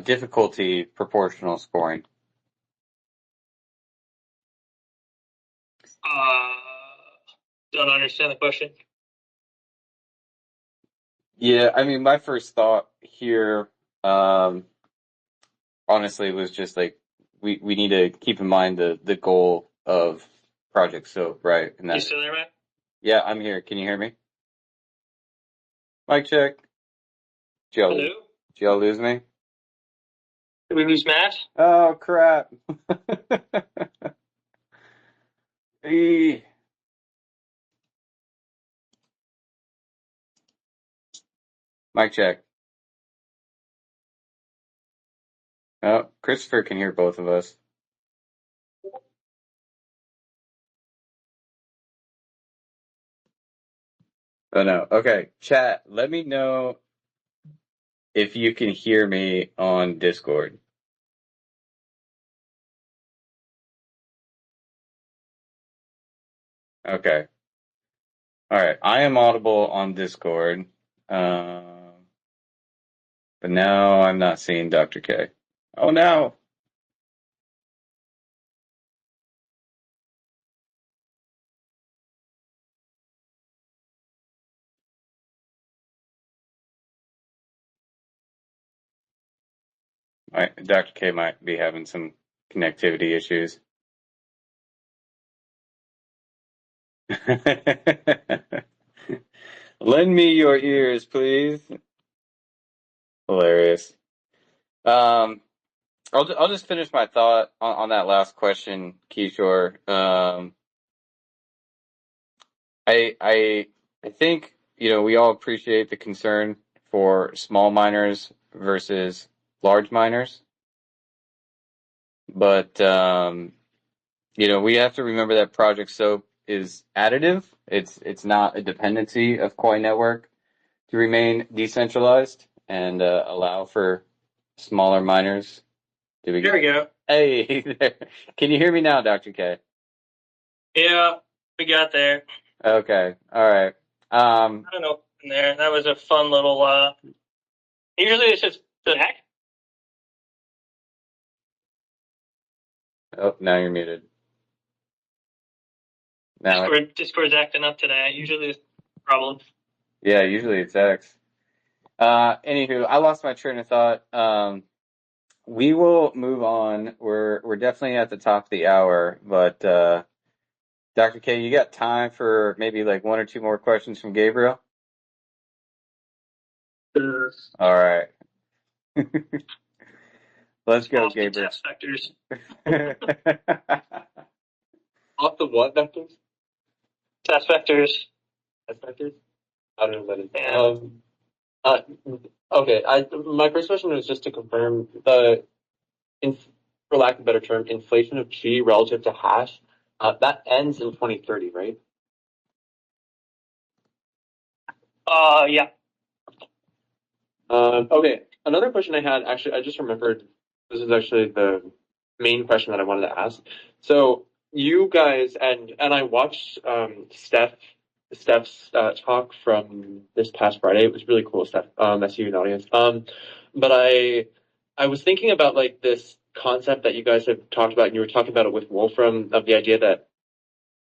Difficulty proportional scoring. Don't understand the question. Yeah, I mean, my first thought here, honestly, was just like we need to keep in mind the goal of Project Soap, right? And You that, still there, Matt? yeah, I'm here. Can you hear me? Mic check. Did Hello? y'all lose me? Did we lose Matt? Oh crap! Eee. Mic check. Oh, Christopher can hear both of us. Oh no. Okay, chat. Let me know if you can hear me on Discord. Okay. All right. I am audible on Discord. But now I'm not seeing Dr. K. Oh no. Dr. K might be having some connectivity issues. Lend me your ears, please. Hilarious. I'll just finish my thought on that last question, Kishore. I think, you know, we all appreciate the concern for small miners versus large miners, but you know, we have to remember that Project Soap is additive. It's not a dependency of Quai Network to remain decentralized and allow for smaller miners. There we go. Hey, can you hear me now, Dr. K? Yeah, we got there. Okay, all right. I don't know in there. That was a fun little. Usually it's just the neck. Oh, now you're muted. Now, Discord's acting up today. Usually it's a problem. yeah, usually it's X. Anywho, I lost my train of thought. We will move on. We're definitely at the top of the hour, but Dr. K, you got time for maybe like one or two more questions from Gabriel? All right. Let's go, Off the Gabriel. test vectors. Off the what vectors? Test vectors. Test vectors? I don't know what that is. Yeah. Okay. My first question was just to confirm for lack of a better term, inflation of G relative to hash. That ends in 2030, right? Yeah. Okay. Another question I had, actually, I just remembered. This is actually the main question that I wanted to ask. So you guys and I watched Steph's talk from this past Friday. It was really cool, Steph. I see you in the audience. But I was thinking about like this concept that you guys have talked about, and you were talking about it with Wolfram, of the idea that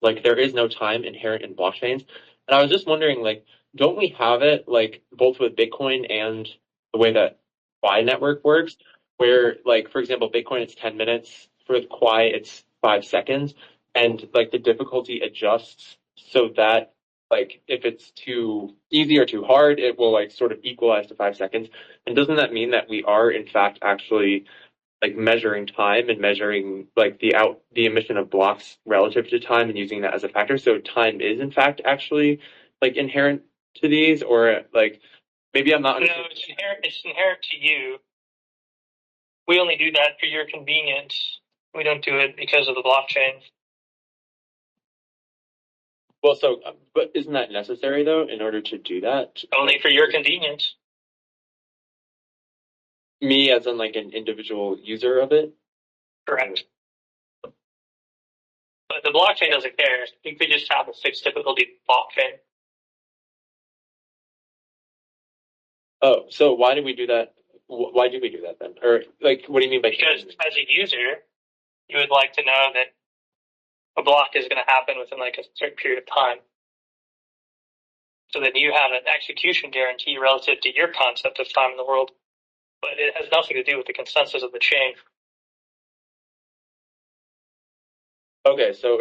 like there is no time inherent in blockchains. And I was just wondering, like, don't we have it like both with Bitcoin and the way that Quai Network works, where like for example, Bitcoin it's 10 minutes, for Quai it's 5 seconds, and like the difficulty adjusts so that like if it's too easy or too hard, it will like sort of equalize to 5 seconds. And doesn't that mean that we are in fact actually like measuring time and measuring like the emission of blocks relative to time and using that as a factor? So time is in fact actually like inherent to these, or like maybe I'm not understanding. No, it's inherent. It's inherent to you. We only do that for your convenience. We don't do it because of the blockchain. Well, so but isn't that necessary though in order to do that? Only for your convenience. Me as in like an individual user of it? Correct. But the blockchain doesn't care. You could just have a fixed difficulty blockchain. Oh, so why do we do that? Why do we do that then? Or like, what do you mean by Because as a user, you would like to know that a block is going to happen within like a certain period of time. So then you have an execution guarantee relative to your concept of time in the world. But it has nothing to do with the consensus of the chain. Okay, so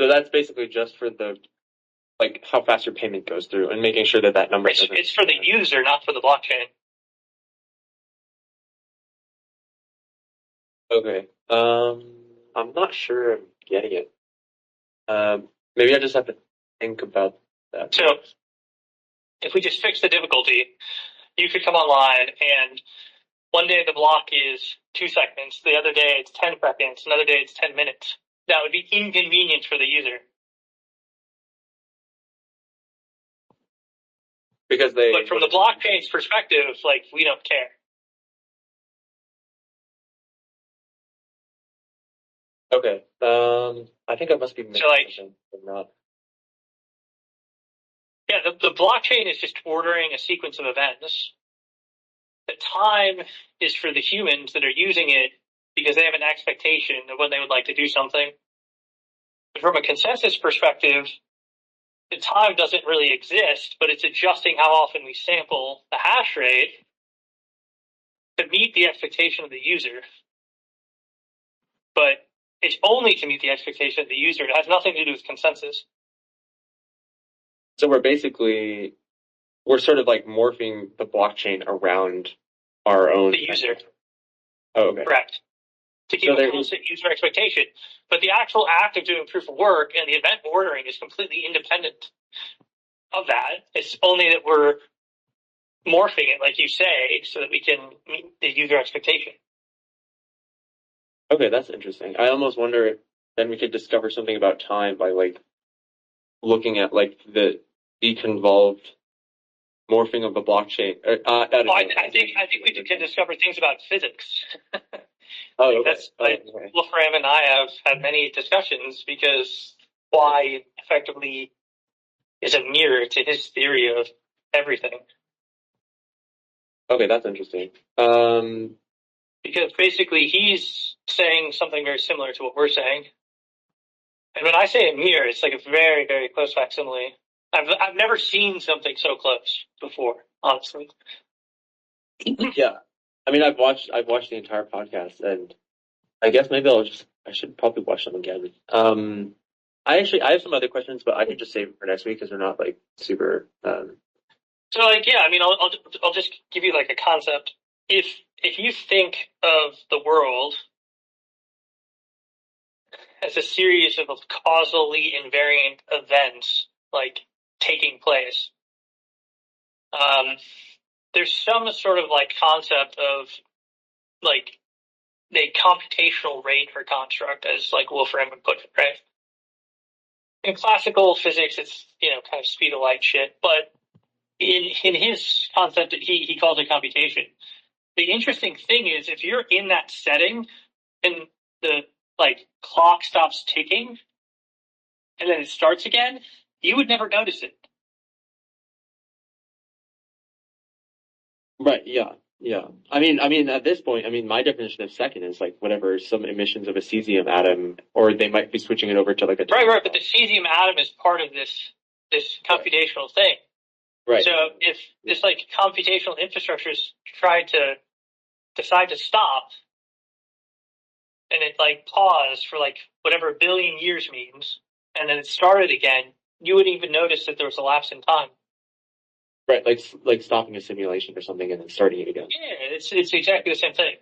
that's basically just for the like how fast your payment goes through and making sure that that number doesn't. It's for the user, not for the blockchain. Okay. I'm not sure I'm getting it. Maybe I just have to think about that. So if we just fix the difficulty, you could come online and one day the block is 2 seconds, the other day it's 10 seconds, another day it's 10 minutes. That would be inconvenient for the user. Because But from the blockchain's perspective, like, we don't care. Okay. I think I must be missing something. But not. Yeah, the blockchain is just ordering a sequence of events. The time is for the humans that are using it because they have an expectation of when they would like to do something. But from a consensus perspective, the time doesn't really exist, but it's adjusting how often we sample the hash rate to meet the expectation of the user. But it's only to meet the expectation of the user. It has nothing to do with consensus. So we're sort of like morphing the blockchain around our own. The user. Oh, okay. Correct. To keep a constant user expectation. But the actual act of doing proof of work and the event ordering is completely independent of that. It's only that we're morphing it, like you say, so that we can meet the user expectation. Okay, that's interesting. I almost wonder if then we could discover something about time by like looking at like the deconvolved morphing of the blockchain. I think we can discover things about physics. Oh, okay. Wolfram and I have had many discussions because why effectively is a mirror to his theory of everything. Okay, that's interesting. Because basically he's saying something very similar to what we're saying. And when I say a mirror, it's like a very, very close facsimile. I've never seen something so close before, honestly. Yeah. I mean, I've watched the entire podcast, and I guess maybe I should probably watch them again. I have some other questions, but I can just save it for next week because they're not like super. So like, yeah, I mean, I'll just give you like a concept. If you think of the world as a series of causally invariant events, like taking place, there's some sort of like concept of like a computational rate or construct, as like Wolfram would put it, right? In classical physics, it's, kind of speed of light shit, but in his concept, he calls it computation. The interesting thing is, if you're in that setting and the like clock stops ticking and then it starts again, you would never notice it. Right. Yeah. Yeah. I mean, at this point, my definition of second is like whatever some emissions of a cesium atom, or they might be switching it over to like a. Right. But the cesium atom is part of this computational thing. Right. So if this like computational infrastructures try to decide to stop, and it like paused for like whatever a billion years means, and then it started again, you wouldn't even notice that there was a lapse in time. Right, like stopping a simulation or something and then starting it again. Yeah, it's exactly the same thing.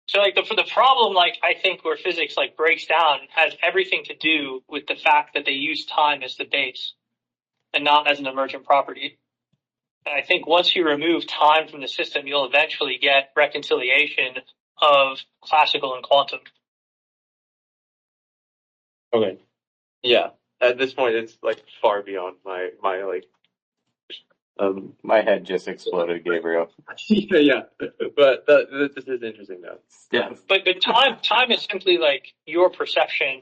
So like the problem, like I think where physics like breaks down has everything to do with the fact that they use time as the base and not as an emergent property. And I think once you remove time from the system, you'll eventually get reconciliation of classical and quantum. Okay. Yeah. At this point, it's like far beyond my like. My head just exploded, Gabriel. Yeah. But this is interesting though. Yeah. But time is simply like your perception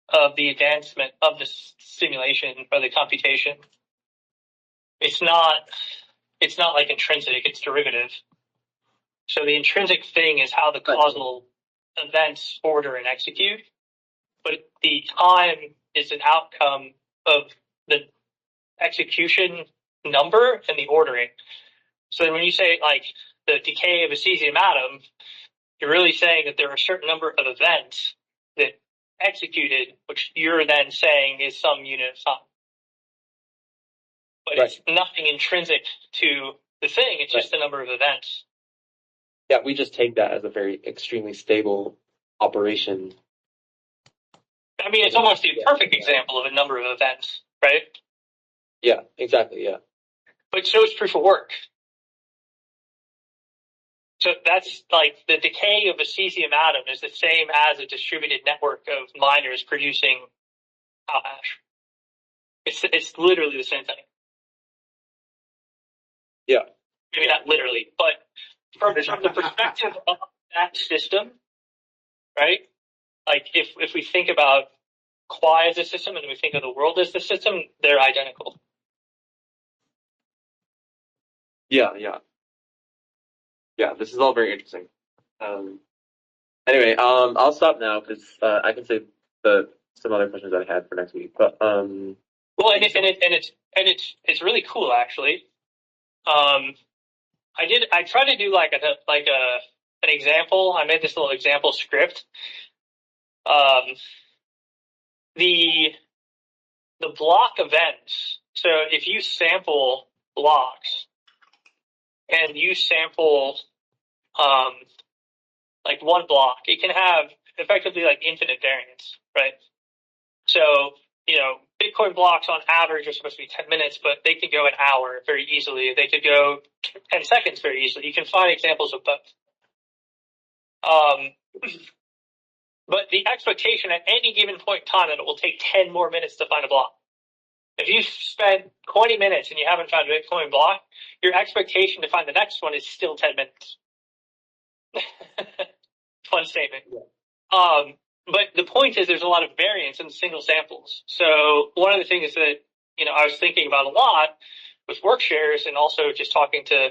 of the advancement of the simulation or the computation. It's not like intrinsic, it's derivative. So the intrinsic thing is how the causal events order and execute, but the time is an outcome of the execution number and the ordering. So when you say like the decay of a cesium atom, you're really saying that there are a certain number of events that executed, which you're then saying is some unit of time. But It's nothing intrinsic to the thing, it's just the number of events. Yeah, we just take that as a very extremely stable operation. I mean, it's almost the perfect example of a number of events, right? Yeah, exactly, yeah. But so is proof of work. So that's like the decay of a cesium atom is the same as a distributed network of miners producing PoW hash. It's literally the same thing. Yeah. Maybe not literally, but from the perspective of that system, right? Like if we think about Quai as a system and we think of the world as the system, they're identical. Yeah, this is all very interesting. Anyway, I'll stop now because I can save some other questions that I had for next week. But well, and it's really cool actually. I tried to do like an example. I made this little example script. The block events. So if you sample blocks and you sample like one block, it can have effectively like infinite variance, right? So, Bitcoin blocks on average are supposed to be 10 minutes, but they can go an hour very easily. They could go 10 seconds very easily. You can find examples of both. But the expectation at any given point in time that it will take 10 more minutes to find a block. If you spend 20 minutes and you haven't found a Bitcoin block, your expectation to find the next one is still 10 minutes. Fun statement. Yeah. But the point is there's a lot of variance in single samples. So one of the things that, I was thinking about a lot with work shares and also just talking to,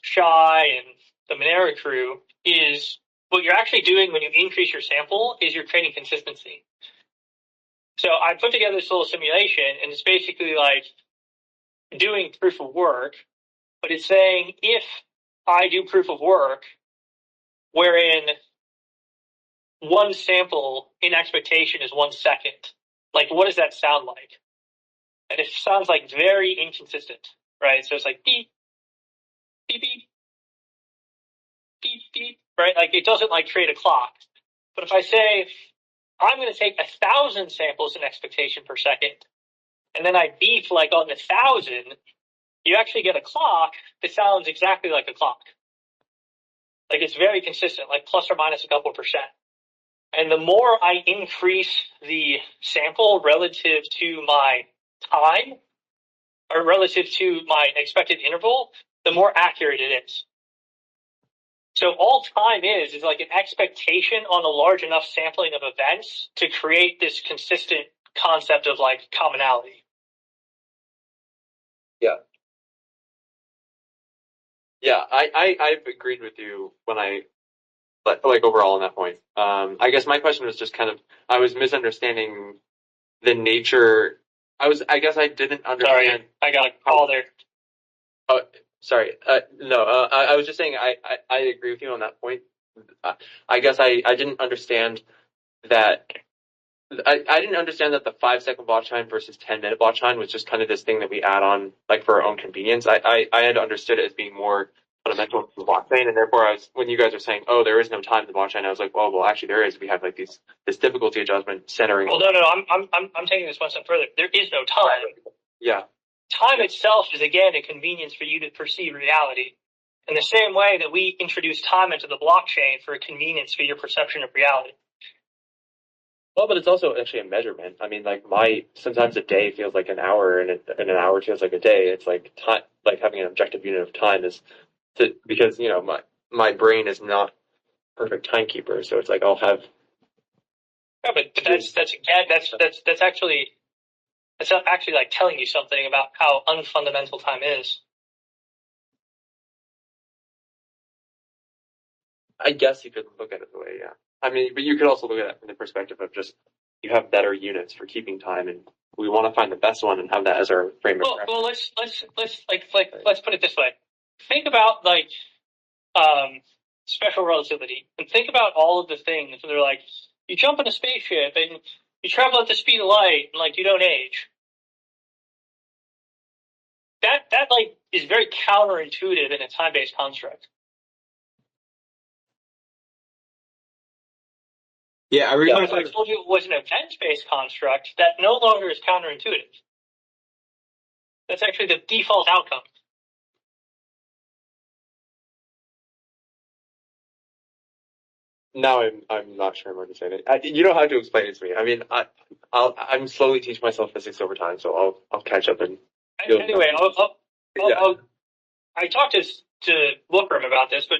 Shy and the Monero crew is what you're actually doing when you increase your sample is you're creating consistency. So I put together this little simulation, and it's basically like doing proof of work, but it's saying if I do proof of work wherein one sample in expectation is 1 second, like what does that sound like? And it sounds like very inconsistent, right? So it's like beep, beep, beep, beep, beep, right? Like it doesn't like create a clock. But if I say I'm going to take 1,000 samples in expectation per second, and then I beep like on 1,000, you actually get a clock that sounds exactly like a clock. Like it's very consistent, like plus or minus a couple percent. And the more I increase the sample relative to my time or relative to my expected interval, the more accurate it is. So all time is like an expectation on a large enough sampling of events to create this consistent concept of like commonality. Yeah. Yeah, I've agreed with you when like overall on that point. I guess my question was just kind of, I was misunderstanding the nature. I guess I didn't understand. Sorry, I got a call there. Oh, sorry. No, I was just saying I agree with you on that point. I guess I didn't understand that. I didn't understand that the 5-second block time versus 10-minute block time was just kind of this thing that we add on like for our own convenience. I had understood it as being more fundamental to the blockchain, and therefore when you guys are saying, oh, there is no time in the blockchain, I was like, well, actually there is. We have like this difficulty adjustment centering. Well, no, I'm taking this one step further. There is no time. Yeah. Time itself is again a convenience for you to perceive reality. In the same way that we introduce time into the blockchain for a convenience for your perception of reality. Well, but it's also actually a measurement. I mean, like sometimes a day feels like an hour, and an hour feels like a day. It's like time, like having an objective unit of time because my brain is not a perfect timekeeper, so it's like I'll have. Yeah, but that's actually like telling you something about how unfundamental time is. I guess you could look at it the way, yeah. I mean, but you could also look at it from the perspective of just you have better units for keeping time, and we want to find the best one and have that as our frame of reference. Well, let's put it this way. Think about like special relativity, and think about all of the things. They're like you jump in a spaceship and you travel at the speed of light, and like you don't age. That like is very counterintuitive in a time-based construct. Yeah, I realized. I told you it was an event-based construct that no longer is counterintuitive. That's actually the default outcome. Now I'm not sure what to say. You don't have to explain it to me. I mean, I'm slowly teaching myself physics over time, so I'll catch up and. Anyway, I talked to Wolfram about this, but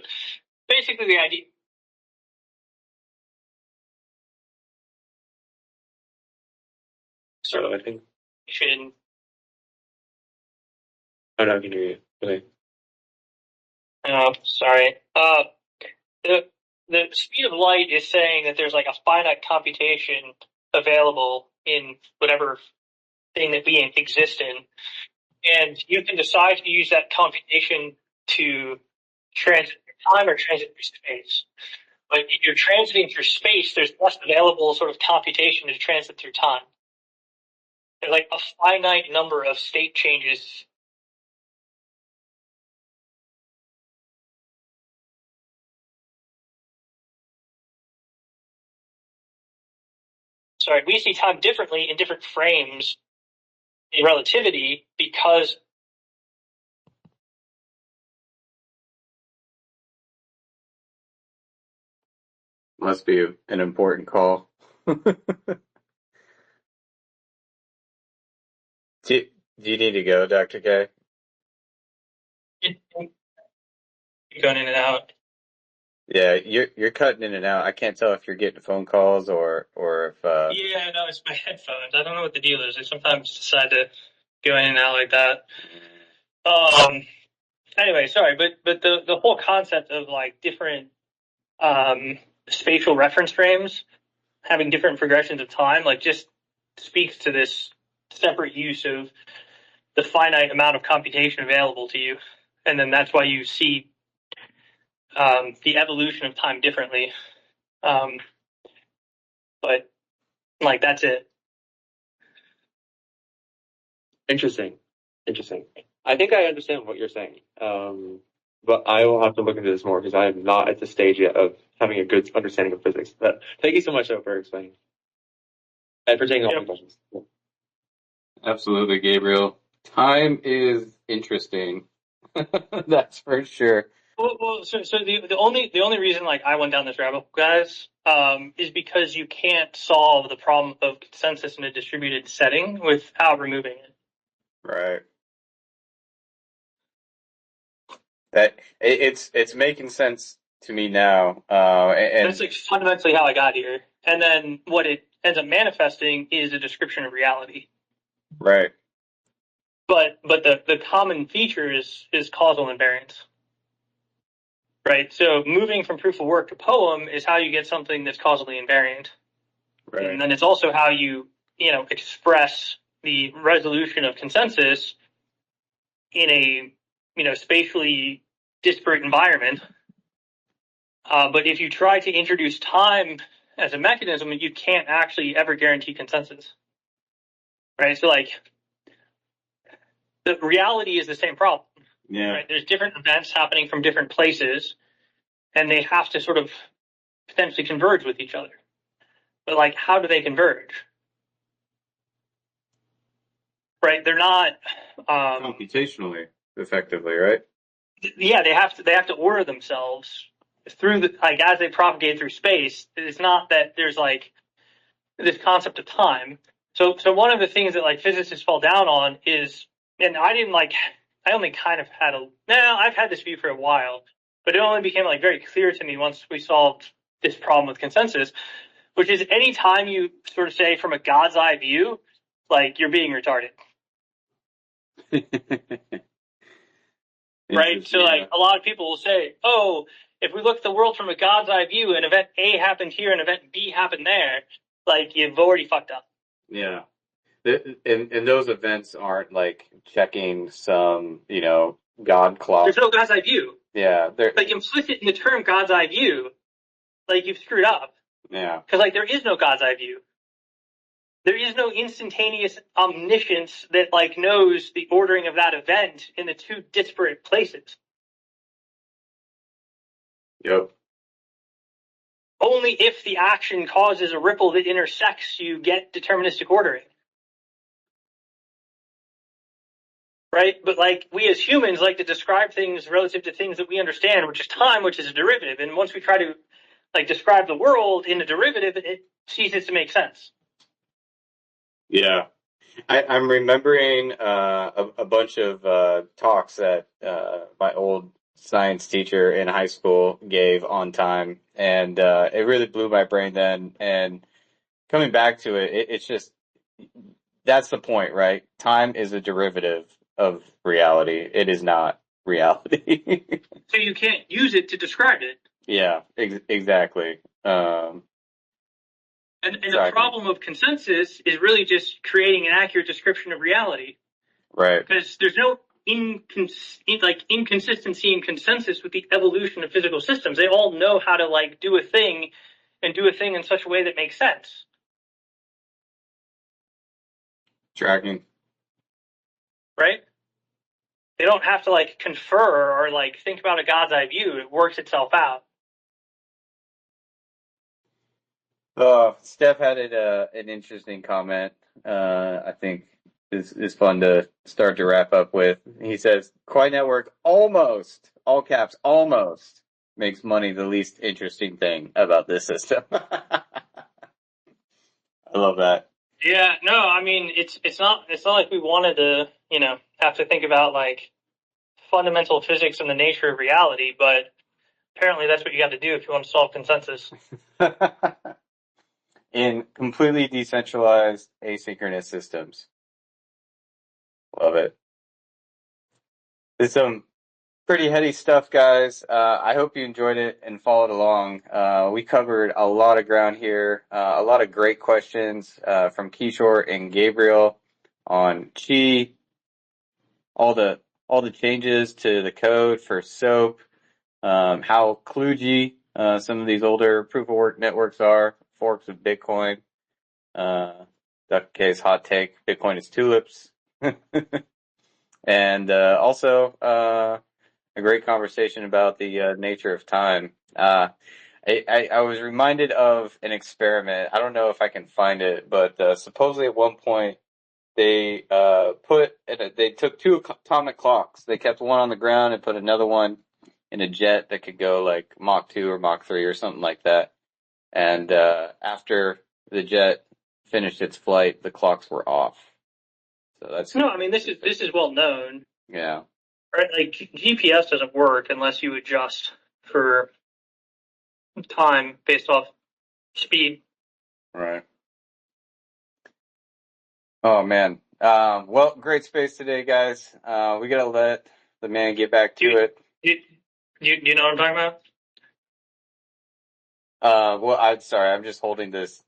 basically the idea. So I think. Oh no, I can hear you. Okay. Oh, sorry. The speed of light is saying that there's like a finite computation available in whatever thing that we exist in. And you can decide to use that computation to transit through time or transit through space. But if you're transiting through space, there's less available sort of computation to transit through time. There's like a finite number of state changes. Sorry, we see time differently in different frames in relativity because Must be an important call. Do you need to go, Dr. K? you're going in and out. Yeah, you're cutting in and out. I can't tell if you're getting phone calls or if Yeah, no, it's my headphones. I don't know what the deal is. I sometimes decide to go in and out like that. Anyway, sorry, but the whole concept of like different spatial reference frames having different progressions of time, like just speaks to this separate use of the finite amount of computation available to you, and then that's why you see the evolution of time differently. But like that's it. Interesting. I think I understand what you're saying. But I will have to look into this more because I am not at the stage yet of having a good understanding of physics. But thank you so much, though, for explaining and for taking all my questions. absolutely, Gabriel. Time is interesting. That's for sure. Well, so the only reason like I went down this rabbit hole, guys, is because you can't solve the problem of consensus in a distributed setting without removing it. Right. It's making sense to me now. And That's like fundamentally how I got here. And then what it ends up manifesting is a description of reality. right. But the common feature is causal invariance. Right? So moving from proof of work to poem is how you get something that's causally invariant. Right. And then it's also how you express the resolution of consensus in a spatially disparate environment. But if you try to introduce time as a mechanism, you can't actually ever guarantee consensus. Right? So like the reality is the same problem. Yeah. Right? There's different events happening from different places, and they have to sort of potentially converge with each other. But like, how do they converge? Right? They're not Computationally, effectively, right? Yeah, they have to order themselves through like as they propagate through space. It's not that there's like this concept of time. So one of the things that like physicists fall down on is, and I only kind of I've had this view for a while, but it only became like very clear to me once we solved this problem with consensus, which is any time you sort of say from a God's eye view, like you're being retarded. Right? So like a lot of people will say, oh, if we look at the world from a God's eye view and event A happened here and event B happened there, like you've already fucked up. Yeah. And those events aren't like checking some, God clock. There's no God's eye view. Yeah. They're Like implicit in the term God's eye view, like you've screwed up. Yeah. Because like there is no God's eye view. There is no instantaneous omniscience that like knows the ordering of that event in the two disparate places. Yep. Only if the action causes a ripple that intersects, you get deterministic ordering. Right? But like we as humans like to describe things relative to things that we understand, which is time, which is a derivative. And once we try to like describe the world in a derivative, it ceases to make sense. Yeah. I'm remembering a bunch of talks that my old science teacher in high school gave on time, and it really blew my brain then. And coming back to it, it's just that's the point, right? Time is a derivative of reality. It is not reality. So you can't use it to describe it. Yeah, exactly. And the problem of consensus is really just creating an accurate description of reality. Right. Because there's no inconsistency in consensus with the evolution of physical systems. They all know how to like do a thing and do a thing in such a way that makes sense. Tracking. Right? They don't have to like confer or like think about a God's eye view. It works itself out. Steph had an interesting comment. I think is fun to start to wrap up with. He says, "Quai Network almost, all caps, almost makes money the least interesting thing about this system." I love that. Yeah, no, I mean it's not like we wanted to, have to think about like fundamental physics and the nature of reality, but apparently that's what you got to do if you want to solve consensus. In completely decentralized asynchronous systems. Love it. It's some pretty heady stuff, guys. I hope you enjoyed it and followed along. We covered a lot of ground here, a lot of great questions from Kishore and Gabriel on Qi, all the changes to the code for SOAP, how kludgy some of these older proof of work networks are, forks of Bitcoin. Dr. K's hot take: Bitcoin is tulips, and also a great conversation about the nature of time. I was reminded of an experiment. I don't know if I can find it, but supposedly at one point they they took two atomic clocks. They kept one on the ground and put another one in a jet that could go like Mach 2 or Mach 3 or something like that. And after the jet finished its flight, the clocks were off. So that's No, I mean this is well known. Yeah. Right, like GPS doesn't work unless you adjust for time based off speed. Right. Oh man. Well, great space today, guys. We gotta let the man get back to it. You know what I'm talking about? Well, I'm sorry. I'm just holding this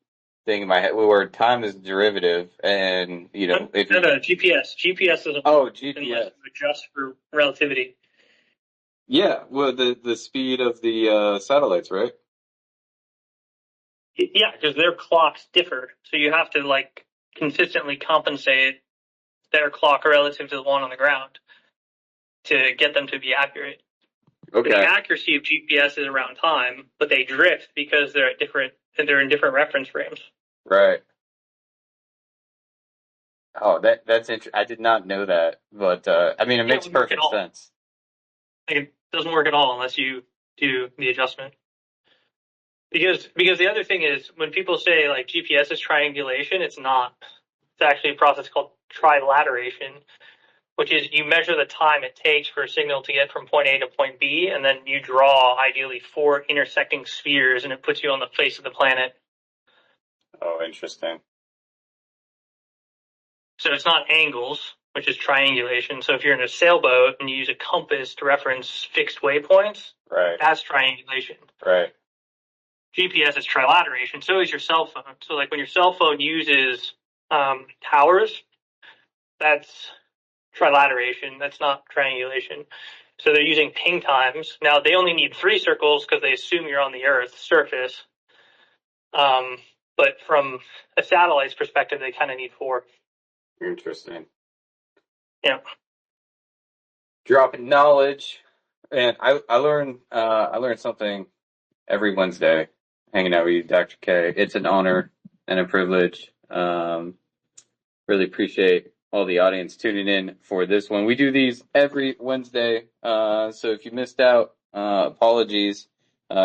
thing in my head where time is derivative, and if No, GPS. GPS doesn't work GPS. unless you adjust for relativity. Yeah, well, the speed of the satellites, right? Yeah, because their clocks differ, so you have to like consistently compensate their clock relative to the one on the ground to get them to be accurate. Okay. The accuracy of GPS is around time, but they drift because they're in different reference frames. Right. Oh, that's interesting. I did not know that, but I mean, it makes perfect sense. Like, it doesn't work at all unless you do the adjustment. Because the other thing is, when people say like GPS is triangulation, it's not. It's actually a process called trilateration, which is you measure the time it takes for a signal to get from point A to point B, and then you draw ideally 4 intersecting spheres, and it puts you on the face of the planet. Oh, interesting. So it's not angles, which is triangulation. So if you're in a sailboat and you use a compass to reference fixed waypoints, Right. that's triangulation. Right. GPS is trilateration. So is your cell phone. So like when your cell phone uses towers, that's trilateration. That's not triangulation. So they're using ping times. Now they only need 3 circles because they assume you're on the Earth's surface. But from a satellite's perspective, they kind of need 4. Interesting. Yeah. Dropping knowledge, and I learn something every Wednesday hanging out with you, Dr. K. It's an honor and a privilege. Really appreciate all the audience tuning in for this one. We do these every Wednesday, so if you missed out, apologies.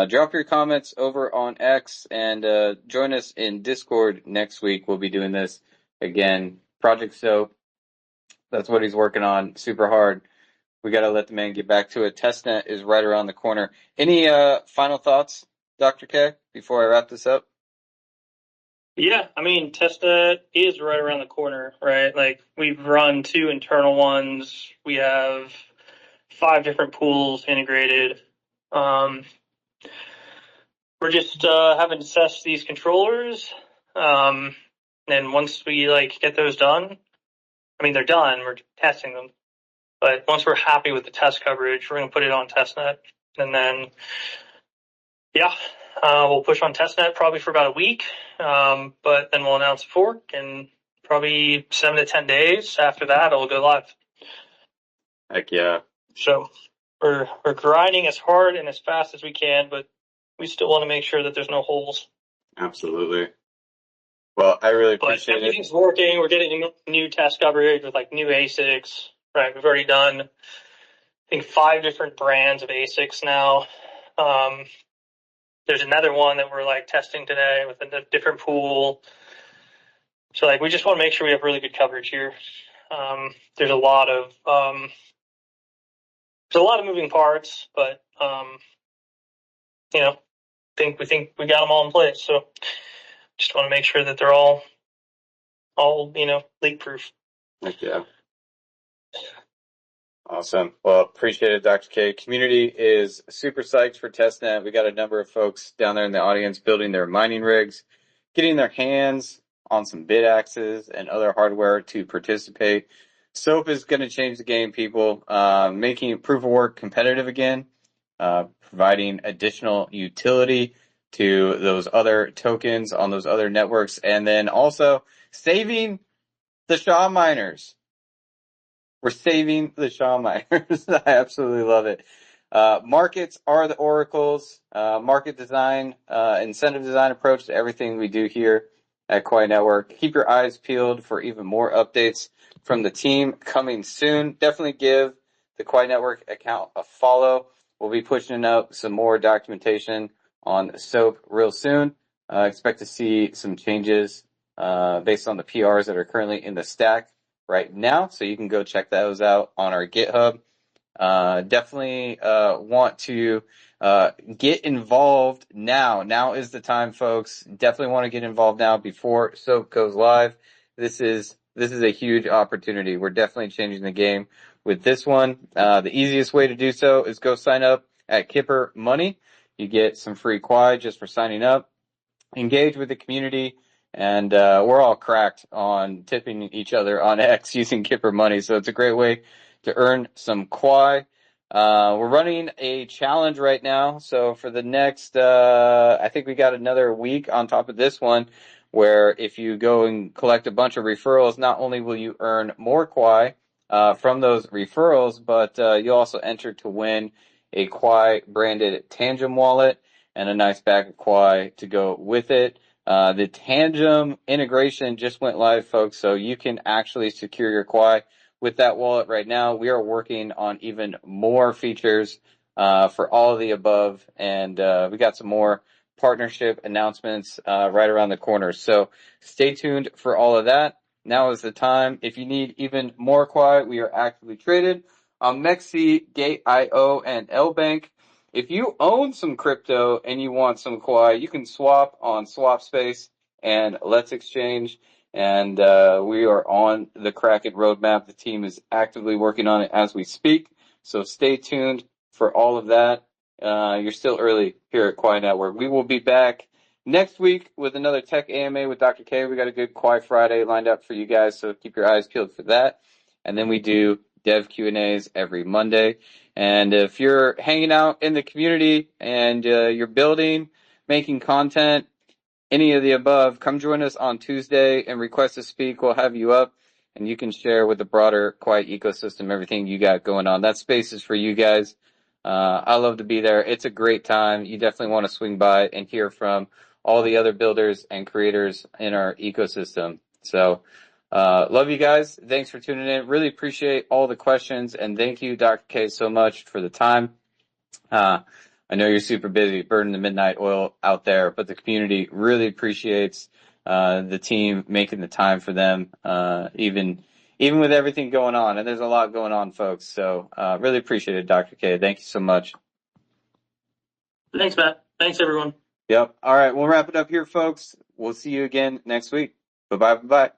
Drop your comments over on X and join us in Discord next week. We'll be doing this again. Project Soap. That's what he's working on super hard. We got to let the man get back to it. Testnet is right around the corner. Any final thoughts, Dr. K, before I wrap this up? Yeah, I mean, testnet is right around the corner, right? Like, we've run 2 internal ones. We have 5 different pools integrated. We're just having to test these controllers. And once we get those done, I mean, they're done. We're testing them. But once we're happy with the test coverage, we're going to put it on testnet. And then, yeah, we'll push on testnet probably for about a week. But then we'll announce a fork, and probably 7 to 10 days after that, it'll go live. Heck yeah. So we're grinding as hard and as fast as we can, but we still want to make sure that there's no holes. Absolutely. Well, I really appreciate it. But everything's working. We're getting new test coverage with new ASICs. Right, we've already done, I think, 5 different brands of ASICs now. There's another one that we're testing today with a different pool. So we just want to make sure we have really good coverage here. There's a lot of moving parts, but we think we got them all in place. So just want to make sure that they're all leak proof. Yeah. Awesome. Well, appreciate it, Dr. K. Community is super psyched for testnet. We got a number of folks down there in the audience building their mining rigs, getting their hands on some bit axes and other hardware to participate. SOAP is going to change the game, people, making proof of work competitive again, providing additional utility to those other tokens on those other networks, and then also saving the Shaw miners. We're saving the Shaw miners. I absolutely love it. Markets are the oracles. Market design, incentive design approach to everything we do here at Quai Network. Keep your eyes peeled for even more updates from the team coming soon. Definitely give the Quai Network account a follow. We'll be pushing up some more documentation on SOAP real soon. Expect to see some changes based on the PRs that are currently in the stack right now, so you can go check those out on our GitHub. Definitely want to get involved now. Now is the time, folks. Definitely want to get involved now before SOAP goes live. This is a huge opportunity. We're definitely changing the game with this one. The easiest way to do so is go sign up at Kipper Money. You get some free Quai just for signing up. Engage with the community. And we're all cracked on tipping each other on X using Kipper Money, so it's a great way to earn some Quai. We're running a challenge right now, so for the next, I think we got another week on top of this one, where if you go and collect a bunch of referrals, not only will you earn more Quai from those referrals, but you'll also enter to win a Quai branded Tangem wallet and a nice bag of Quai to go with it. The Tangem integration just went live, folks, so you can actually secure your Quai with that wallet right now. We are working on even more features for all of the above, and we got some more partnership announcements right around the corner. So stay tuned for all of that. Now is the time. If you need even more Quai, we are actively traded on Mexi, Gate.io, and LBank. If you own some crypto and you want some Quai, you can swap on SwapSpace and Let's Exchange. And we are on the Kraken roadmap. The team is actively working on it as we speak. So stay tuned for all of that. You're still early here at Quai Network. We will be back next week with another Tech AMA with Dr. K. We got a good Quai Friday lined up for you guys, so keep your eyes peeled for that. And then we do Dev Q&As every Monday. And if you're hanging out in the community and you're building, making content, any of the above, come join us on Tuesday and request to speak. We'll have you up and you can share with the broader Quiet ecosystem everything you got going on. That space is for you guys. I love to be there. It's a great time. You definitely want to swing by and hear from all the other builders and creators in our ecosystem. So, love you guys. Thanks for tuning in. Really appreciate all the questions, and thank you, Dr. K, so much for the time. I know you're super busy burning the midnight oil out there, but the community really appreciates the team making the time for them, even with everything going on. And there's a lot going on, folks. So really appreciate it, Dr. K. Thank you so much. Thanks, Matt. Thanks, everyone. Yep. All right. We'll wrap it up here, folks. We'll see you again next week. Bye-bye. Bye-bye.